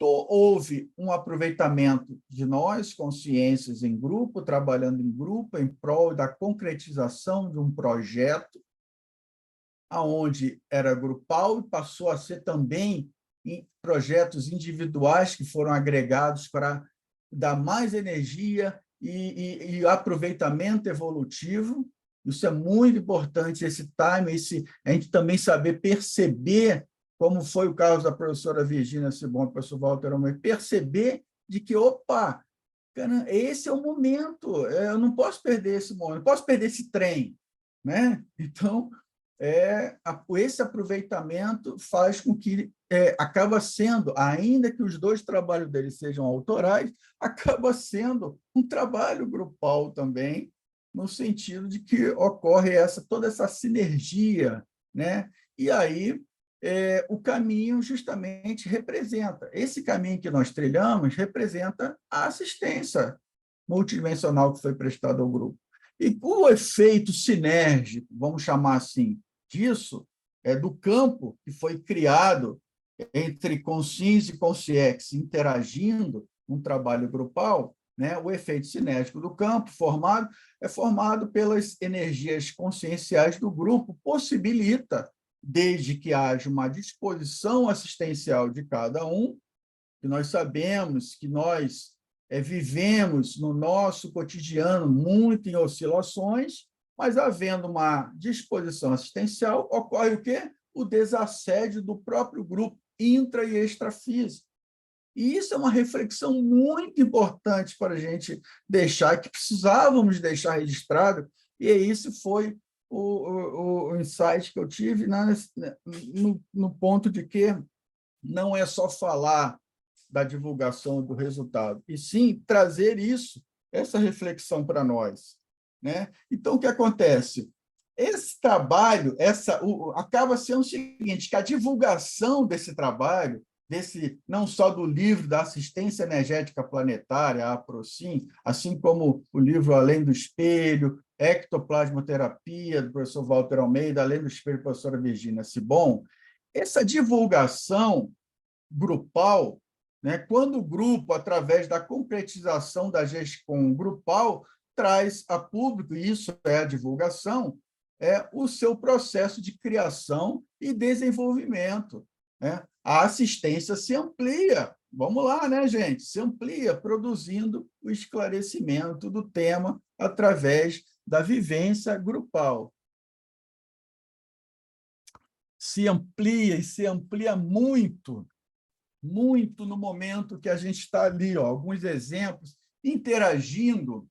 houve um aproveitamento de nós, consciências em grupo, trabalhando em grupo, em prol da concretização de um projeto, onde era grupal e passou a ser também em projetos individuais que foram agregados para dar mais energia e aproveitamento evolutivo. Isso é muito importante, esse time, a gente também saber perceber, como foi o caso da professora Virginia Sibon, professor Walter Almeida, perceber de que, opa, cara, esse é o momento, eu não posso perder esse momento, não posso perder esse trem, né? Então, esse aproveitamento faz com que acaba sendo, ainda que os dois trabalhos deles sejam autorais, acaba sendo um trabalho grupal também, no sentido de que ocorre toda essa sinergia, né? E aí o caminho justamente representa, esse caminho que nós trilhamos representa a assistência multidimensional que foi prestada ao grupo. E o efeito sinérgico, vamos chamar assim, disso, do campo que foi criado entre consciência e consciex interagindo num trabalho grupal, né? O efeito sinérgico do campo é formado pelas energias conscienciais do grupo, possibilita, desde que haja uma disposição assistencial de cada um, que nós sabemos que nós vivemos no nosso cotidiano muito em oscilações, mas havendo uma disposição assistencial, ocorre o quê? O desassédio do próprio grupo intra- e extrafísico. E isso é uma reflexão muito importante para a gente deixar, que precisávamos deixar registrado, e esse foi o insight que eu tive no ponto de que não é só falar da divulgação do resultado, e sim trazer essa reflexão para nós, né? Então, o que acontece? Esse trabalho acaba sendo o seguinte, que a divulgação desse trabalho, não só do livro da assistência energética planetária, a APROCIM, assim como o livro Além do Espelho, Ectoplasmoterapia, do professor Walter Almeida, Além do Espelho, da professora Virginia Sibon, essa divulgação grupal, né? Quando o grupo, através da concretização da GESCOM grupal, traz a público, e isso é a divulgação, o seu processo de criação e desenvolvimento, né? A assistência se amplia, vamos lá, né, gente? Se amplia, produzindo o esclarecimento do tema através da vivência grupal. Se amplia, e se amplia muito, muito no momento que a gente está ali, ó, alguns exemplos, interagindo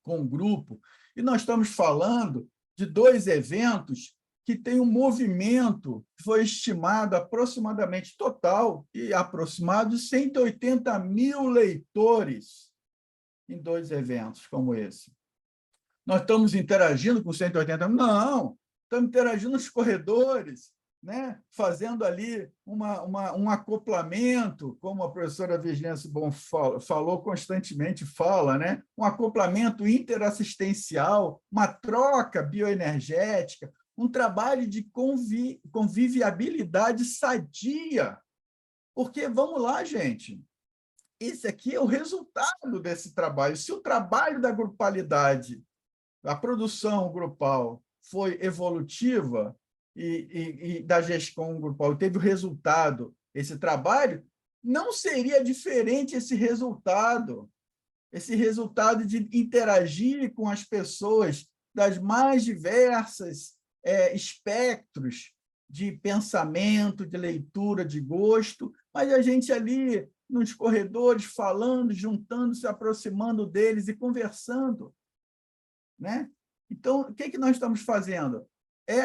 com o grupo, e nós estamos falando de 2 eventos que têm um movimento que foi estimado aproximadamente total e aproximado de 180 mil leitores em 2 eventos como esse. Nós estamos interagindo com 180 mil? Não, estamos interagindo nos corredores, né? Fazendo ali um acoplamento, como a professora Virginia Sibon falou constantemente, né? Um acoplamento interassistencial, uma troca bioenergética, um trabalho de conviviabilidade sadia. Porque, vamos lá, gente, esse aqui é o resultado desse trabalho. Se o trabalho da grupalidade, a produção grupal, foi evolutiva, e da GESCOM grupal teve o resultado, esse trabalho, não seria diferente esse resultado de interagir com as pessoas das mais diversas espectros de pensamento, de leitura, de gosto, mas a gente ali nos corredores falando, juntando, se aproximando deles e conversando, né? Então, o que nós estamos fazendo?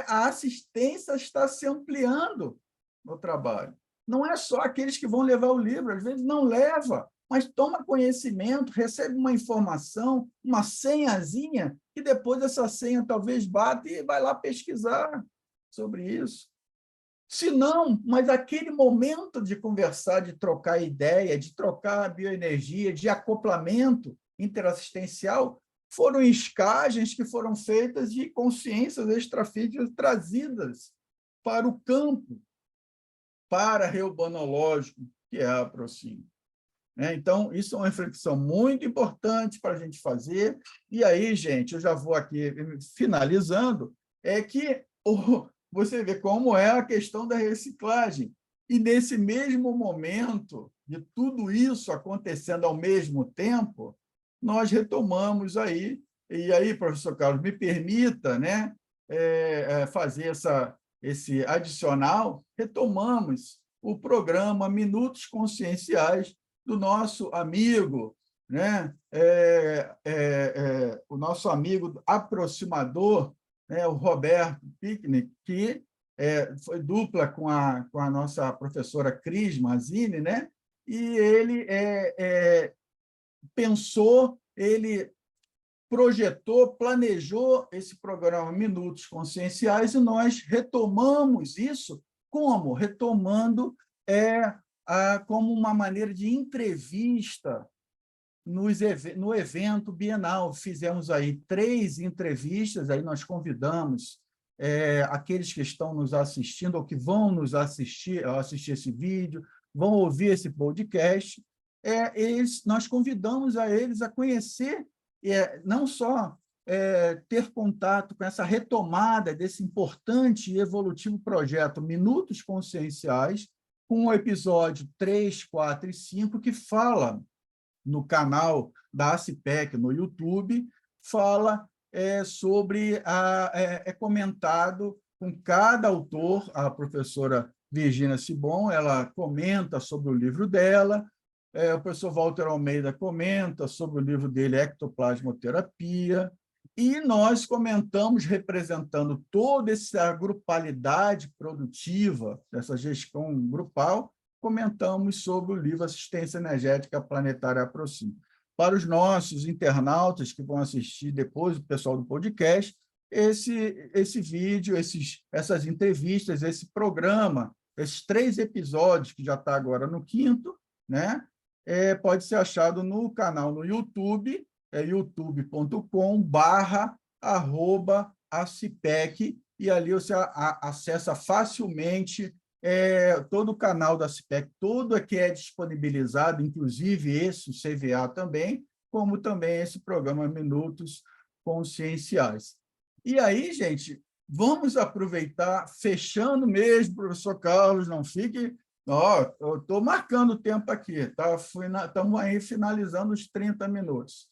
A assistência está se ampliando no trabalho. Não é só aqueles que vão levar o livro, às vezes não leva, mas toma conhecimento, recebe uma informação, uma senhazinha, e depois essa senha talvez bata e vai lá pesquisar sobre isso. Se não, mas aquele momento de conversar, de trocar ideia, de trocar bioenergia, de acoplamento interassistencial, foram escagens que foram feitas de consciências extrafísicas trazidas para o campo, para reubanológico, que é a Aprocine. Então, isso é uma reflexão muito importante para a gente fazer. E aí, gente, eu já vou aqui finalizando, que você vê como é a questão da reciclagem. E, nesse mesmo momento, de tudo isso acontecendo ao mesmo tempo, nós retomamos aí, e aí, professor Carlos, me permita, né, fazer esse adicional, retomamos o programa Minutos Conscienciais do nosso amigo, né, o nosso amigo aproximador, né, o Roberto Picknick, que foi dupla com a nossa professora Cris Mazzini, né, e ele pensou, ele projetou, planejou esse programa Minutos Conscienciais e nós retomamos isso como? Retomando como uma maneira de entrevista no evento bienal. Fizemos aí 3 entrevistas, aí nós convidamos aqueles que estão nos assistindo ou que vão nos assistir esse vídeo, vão ouvir esse podcast, nós convidamos a eles a conhecer, não só ter contato com essa retomada desse importante e evolutivo projeto Minutos Conscienciais, com o episódio 3, 4 e 5, que fala no canal da ACIPEC, no YouTube, fala sobre, é comentado com cada autor, a professora Virginia Sibon, ela comenta sobre o livro dela, o professor Walter Almeida comenta sobre o livro dele, Ectoplasmoterapia, e nós comentamos, representando toda essa grupalidade produtiva, dessa gestão grupal, comentamos sobre o livro Assistência Energética Planetária Aprocine. Para os nossos internautas que vão assistir depois, o pessoal do podcast, esse vídeo, essas entrevistas, esse programa, esses 3 episódios, que já está agora no 5º, né? Pode ser achado no canal no YouTube, youtube.com/acipec, e ali você acessa facilmente todo o canal da CIPEC, tudo aqui é disponibilizado, inclusive esse, o CVA também, como também esse programa Minutos Conscienciais. E aí, gente, vamos aproveitar, fechando mesmo, professor Carlos, não fique... eu estou marcando o tempo aqui, tá? Estamos aí finalizando os 30 minutos.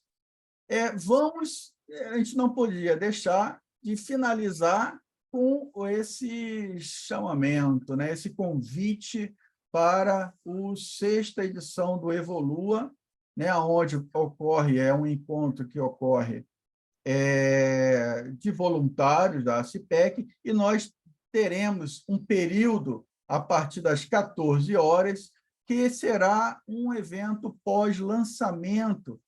A gente não podia deixar de finalizar com esse chamamento, né? Esse convite para a sexta edição do Evolua, né? Onde ocorre, um encontro que ocorre de voluntários da CIPEC, e nós teremos um período a partir das 14 horas, que será um evento pós-lançamento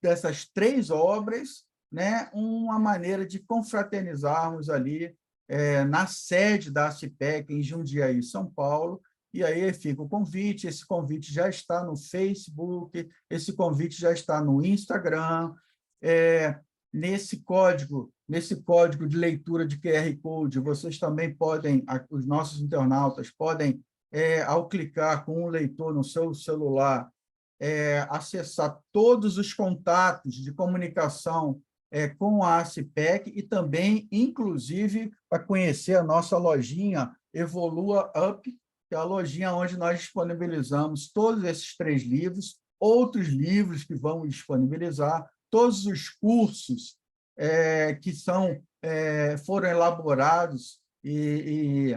dessas 3 obras, né? Uma maneira de confraternizarmos ali na sede da CIPEC, em Jundiaí, São Paulo. E aí fica o convite, esse convite já está no Facebook, esse convite já está no Instagram, nesse código de leitura de QR Code, vocês também podem, os nossos internautas podem, ao clicar com o leitor no seu celular, acessar todos os contatos de comunicação com a CIPEC e também, inclusive, para conhecer a nossa lojinha Evolua Up, que é a lojinha onde nós disponibilizamos todos esses 3 livros, outros livros que vamos disponibilizar, todos os cursos que foram elaborados e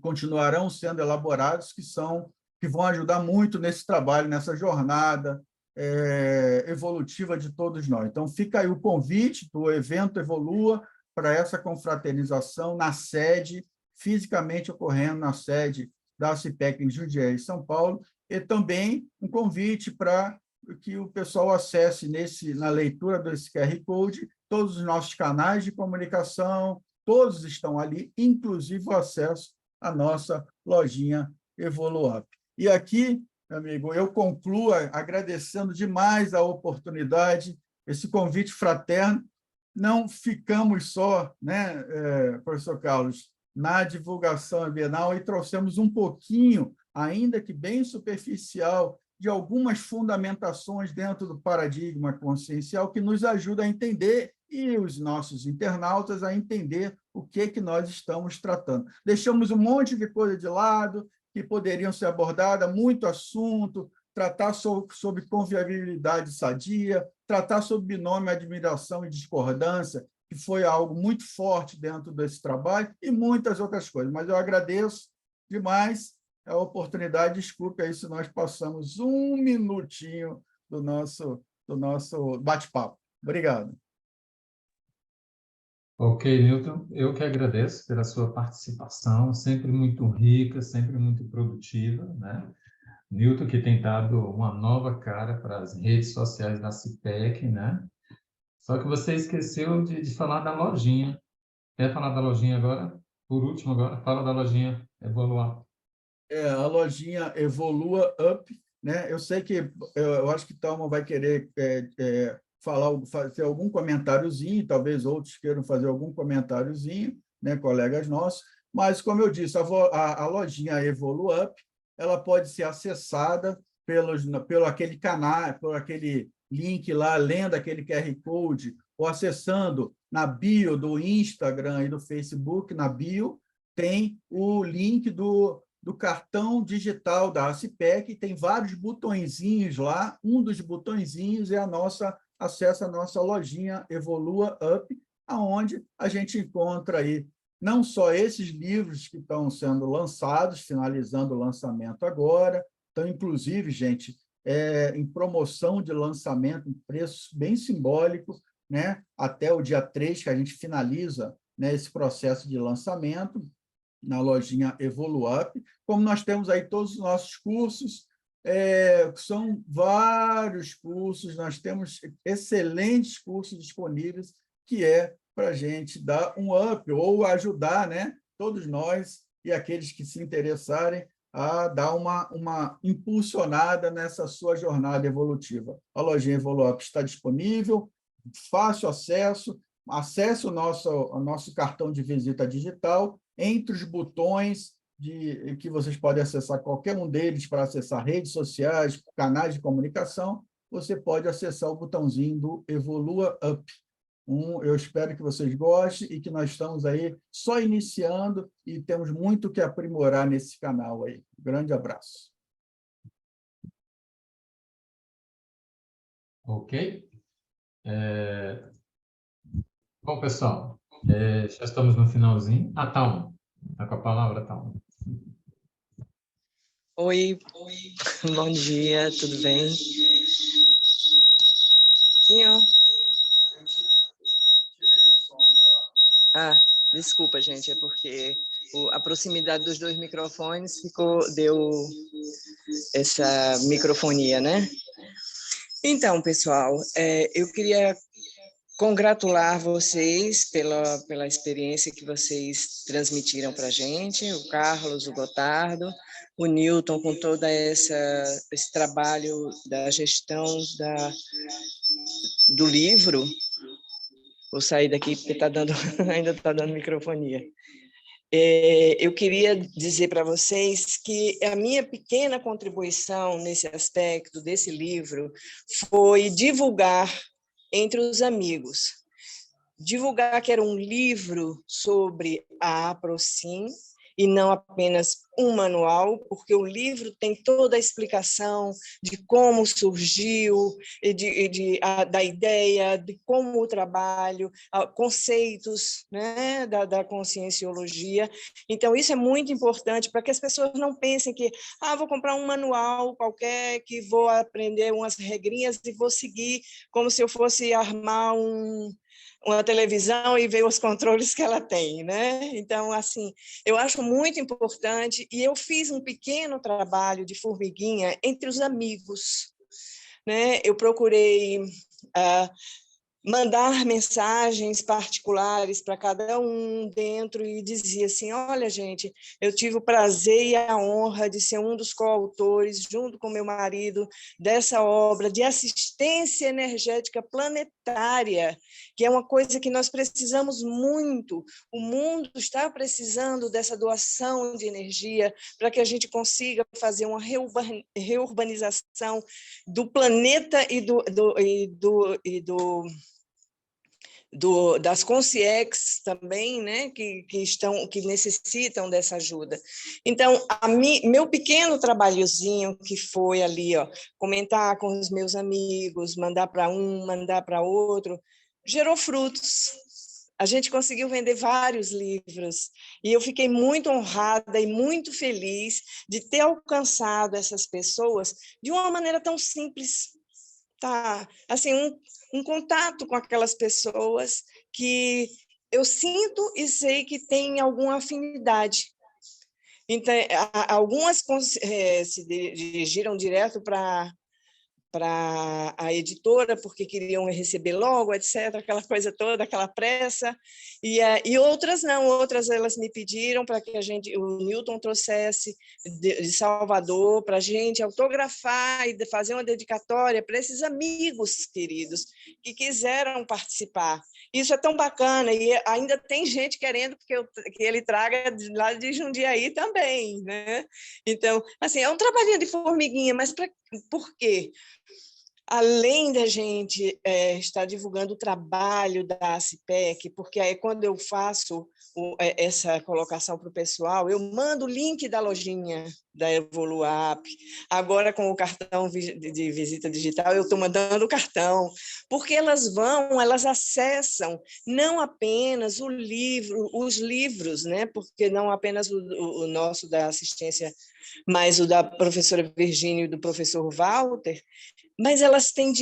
continuarão sendo elaborados, que vão ajudar muito nesse trabalho, nessa jornada evolutiva de todos nós. Então, fica aí o convite do evento Evolua para essa confraternização na sede, fisicamente ocorrendo na sede da CIPEC em Jundiaí, São Paulo, e também um convite para que o pessoal acesse na leitura desse QR Code todos os nossos canais de comunicação, todos estão ali, inclusive o acesso à nossa lojinha Evoluap. E aqui, meu amigo, eu concluo agradecendo demais a oportunidade, esse convite fraterno. Não ficamos só, né, professor Carlos, na divulgação bienal e trouxemos um pouquinho, ainda que bem superficial, de algumas fundamentações dentro do paradigma consciencial que nos ajuda a entender, e os nossos internautas a entender o que nós estamos tratando. Deixamos um monte de coisa de lado que poderiam ser abordadas, muito assunto, tratar sobre convivialidade sadia, tratar sobre binômio, admiração e discordância, que foi algo muito forte dentro desse trabalho, e muitas outras coisas. Mas eu agradeço demais a oportunidade, desculpe aí se nós passamos um minutinho do nosso bate-papo. Obrigado. Ok, Newton, eu que agradeço pela sua participação, sempre muito rica, sempre muito produtiva, né? Newton, que tem dado uma nova cara para as redes sociais da CIPEC, né? Só que você esqueceu de falar da lojinha. Quer falar da lojinha agora? Por último, agora, fala da lojinha Evolua. A lojinha Evolua Up, né? Eu sei que eu acho que Thalma vai querer fazer algum comentáriozinho, talvez outros queiram fazer algum comentáriozinho, né, colegas nossos, mas, como eu disse, a lojinha Evolua Up, ela pode ser acessada pelo aquele canal, por aquele link lá, lendo aquele QR Code, ou acessando na bio do Instagram e do Facebook, na bio, tem o link do cartão digital da CIPEC, tem vários botõezinhos lá, um dos botõezinhos é acesso à nossa lojinha Evolua Up, onde a gente encontra aí não só esses livros que estão sendo lançados, finalizando o lançamento agora, estão, inclusive, gente, em promoção de lançamento, em preço bem simbólico, né? Até o dia 3, que a gente finaliza, né, esse processo de lançamento, na lojinha Evoluap, como nós temos aí todos os nossos cursos, são vários cursos, nós temos excelentes cursos disponíveis, que para a gente dar um up, ou ajudar, né, todos nós e aqueles que se interessarem a dar uma impulsionada nessa sua jornada evolutiva. A lojinha Evoluap está disponível, fácil acesso, acesse o nosso cartão de visita digital. Entre os botões que vocês podem acessar qualquer um deles para acessar redes sociais, canais de comunicação, você pode acessar o botãozinho do Evolua Up. Eu espero que vocês gostem e que nós estamos aí só iniciando e temos muito que aprimorar nesse canal aí. Grande abraço. Ok. Bom, pessoal, já estamos no finalzinho. Thalma. Está com a palavra, Thalma. Oi, bom dia, tudo bem? Desculpa, gente, é porque a proximidade dos dois microfones deu essa microfonia, né? Então, pessoal, eu queria congratular vocês pela experiência que vocês transmitiram para a gente, o Carlos, o Gotardo, o Newton, com todo esse trabalho da gestão do livro. Vou sair daqui porque ainda está dando microfonia. Eu queria dizer para vocês que a minha pequena contribuição nesse aspecto desse livro foi divulgar entre os amigos. Divulgar que era um livro sobre a APROCIM e não apenas um manual, porque o livro tem toda a explicação de como surgiu, da ideia, de como o trabalho, conceitos, né, da conscienciologia. Então, isso é muito importante para que as pessoas não pensem que vou comprar um manual qualquer, que vou aprender umas regrinhas e vou seguir como se eu fosse armar uma televisão e ver os controles que ela tem, né? Então, assim, eu acho muito importante, e eu fiz um pequeno trabalho de formiguinha entre os amigos, né? Eu procurei mandar mensagens particulares para cada um dentro e dizia assim, olha, gente, eu tive o prazer e a honra de ser um dos coautores, junto com meu marido, dessa obra de assistência energética planetária, que é uma coisa que nós precisamos muito. O mundo está precisando dessa doação de energia para que a gente consiga fazer uma reurbanização do planeta das consciex também, né, que necessitam dessa ajuda. Então, meu pequeno trabalhozinho que foi ali, comentar com os meus amigos, mandar para um, mandar para outro, gerou frutos. A gente conseguiu vender vários livros e eu fiquei muito honrada e muito feliz de ter alcançado essas pessoas de uma maneira tão simples. Tá, assim, um contato com aquelas pessoas que eu sinto e sei que têm alguma afinidade. Então, algumas se dirigiram direto para a editora, porque queriam receber logo, etc., aquela coisa toda, aquela pressa, e outras não, outras elas me pediram para que o Newton trouxesse de Salvador para a gente autografar e fazer uma dedicatória para esses amigos queridos que quiseram participar. Isso é tão bacana, e ainda tem gente querendo que ele traga lá de Jundiaí também, né? Então, assim, é um trabalhinho de formiguinha, mas por quê? Além da gente estar divulgando o trabalho da ACIPEC, porque aí quando eu faço essa colocação para o pessoal, eu mando o link da lojinha da Evoluap. Agora, com o cartão de visita digital, eu estou mandando o cartão, porque elas acessam não apenas os livros, né? Porque não apenas o nosso da assistência, mas o da professora Virgínia e do professor Walter, mas elas têm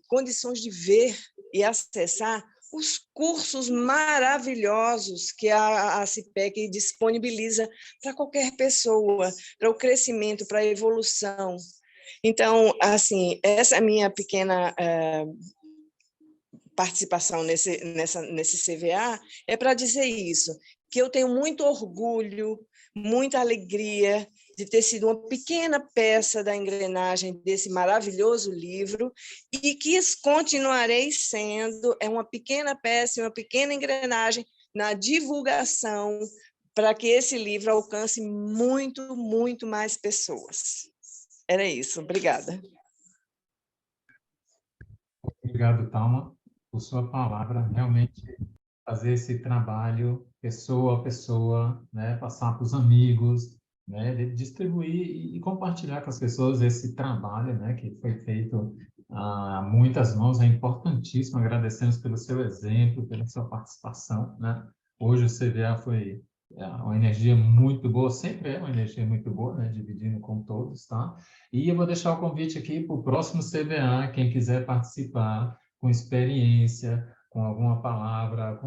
condições de ver e acessar os cursos maravilhosos que a ACIPEC disponibiliza para qualquer pessoa, para o crescimento, para a evolução. Então, assim, essa é a minha pequena participação nesse CVA, é para dizer isso, que eu tenho muito orgulho, muita alegria de ter sido uma pequena peça da engrenagem desse maravilhoso livro e que continuarei sendo uma pequena peça, uma pequena engrenagem na divulgação para que esse livro alcance muito, muito mais pessoas. Era isso, obrigada. Obrigado, Thalma, por sua palavra. Realmente, fazer esse trabalho pessoa a pessoa, né? Passar para os amigos, né? Distribuir e compartilhar com as pessoas esse trabalho, né? Que foi feito a muitas mãos, é importantíssimo. Agradecemos pelo seu exemplo, pela sua participação, né? Hoje o CVA foi uma energia muito boa, sempre é uma energia muito boa, né? Dividindo com todos, tá? E eu vou deixar o convite aqui para o próximo CVA, quem quiser participar com experiência, com alguma palavra,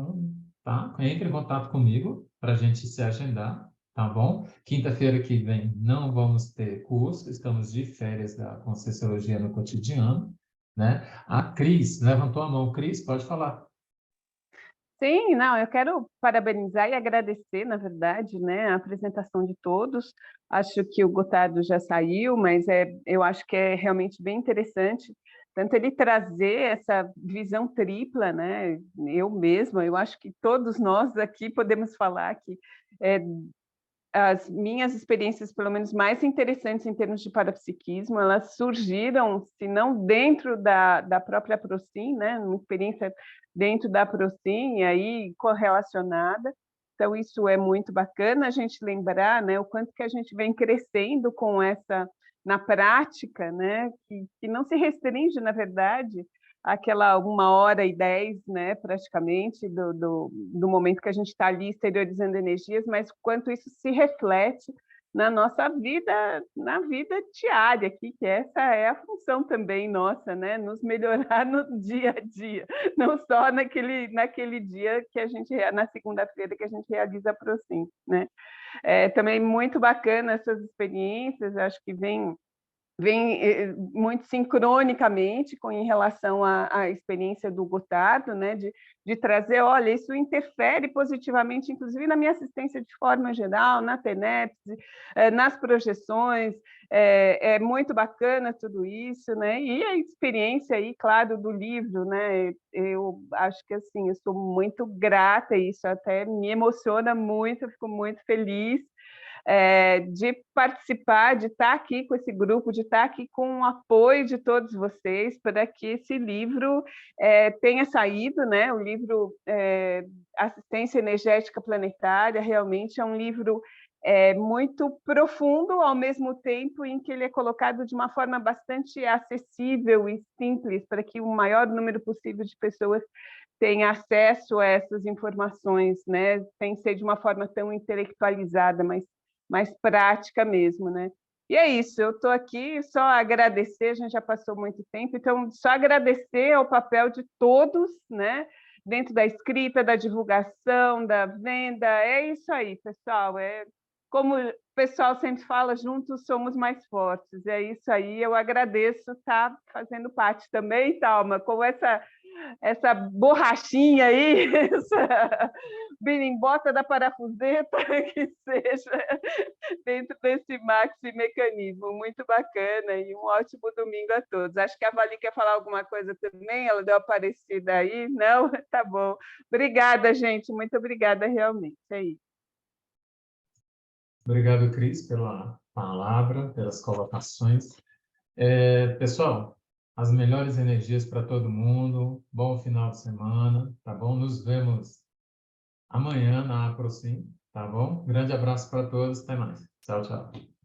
tá? Entre em contato comigo para a gente se agendar, tá bom? Quinta-feira que vem não vamos ter curso, estamos de férias da Conscienciologia no Cotidiano, né? A Cris levantou a mão. Cris, pode falar. Sim, não, eu quero parabenizar e agradecer, na verdade, né, a apresentação de todos. Acho que o Gotardo já saiu, mas eu acho que é realmente bem interessante, tanto ele trazer essa visão tripla, né? Eu mesma, eu acho que todos nós aqui podemos falar que as minhas experiências, pelo menos mais interessantes em termos de parapsiquismo, elas surgiram, se não dentro da própria Procin, né, uma experiência dentro da Procin, e aí correlacionada. Então, isso é muito bacana a gente lembrar, né, o quanto que a gente vem crescendo com essa, na prática, né, que não se restringe, na verdade, aquela 1h10, né, praticamente, do momento que a gente está ali exteriorizando energias, mas quanto isso se reflete na nossa vida, na vida diária aqui, que essa é a função também nossa, né, nos melhorar no dia a dia, não só naquele dia que a gente, na segunda-feira que a gente realiza a Procin, né. Também muito bacana essas experiências, acho que vem muito sincronicamente em relação à experiência do Gotardo, né, de trazer, olha, isso interfere positivamente, inclusive na minha assistência de forma geral, na TENEPS, nas projeções, é muito bacana tudo isso, né, e a experiência aí, claro, do livro, né, eu acho que, assim, eu sou muito grata, isso até me emociona muito, eu fico muito feliz, de participar, de estar aqui com esse grupo, de estar aqui com o apoio de todos vocês para que esse livro tenha saído, né? O livro Assistência Energética Planetária realmente é um livro muito profundo, ao mesmo tempo em que ele é colocado de uma forma bastante acessível e simples, para que o maior número possível de pessoas tenha acesso a essas informações, né? Sem ser de uma forma tão intelectualizada, mas mais prática mesmo, né? E é isso, eu estou aqui só agradecer, a gente já passou muito tempo, então só agradecer ao papel de todos, né? Dentro da escrita, da divulgação, da venda, é isso aí, pessoal, como o pessoal sempre fala, juntos somos mais fortes, é isso aí, eu agradeço estar fazendo parte também, Thalma, com essa borrachinha aí, essa birimbota da parafuseta, que seja dentro desse maxi mecanismo. Muito bacana e um ótimo domingo a todos. Acho que a Vali quer falar alguma coisa também, ela deu uma aparecida aí, não? Tá bom. Obrigada, gente, muito obrigada realmente, é isso. Obrigado, Cris, pela palavra, pelas colocações. Pessoal, as melhores energias para todo mundo. Bom final de semana, tá bom? Nos vemos amanhã na Aprocin, tá bom? Grande abraço para todos, até mais. Tchau, tchau.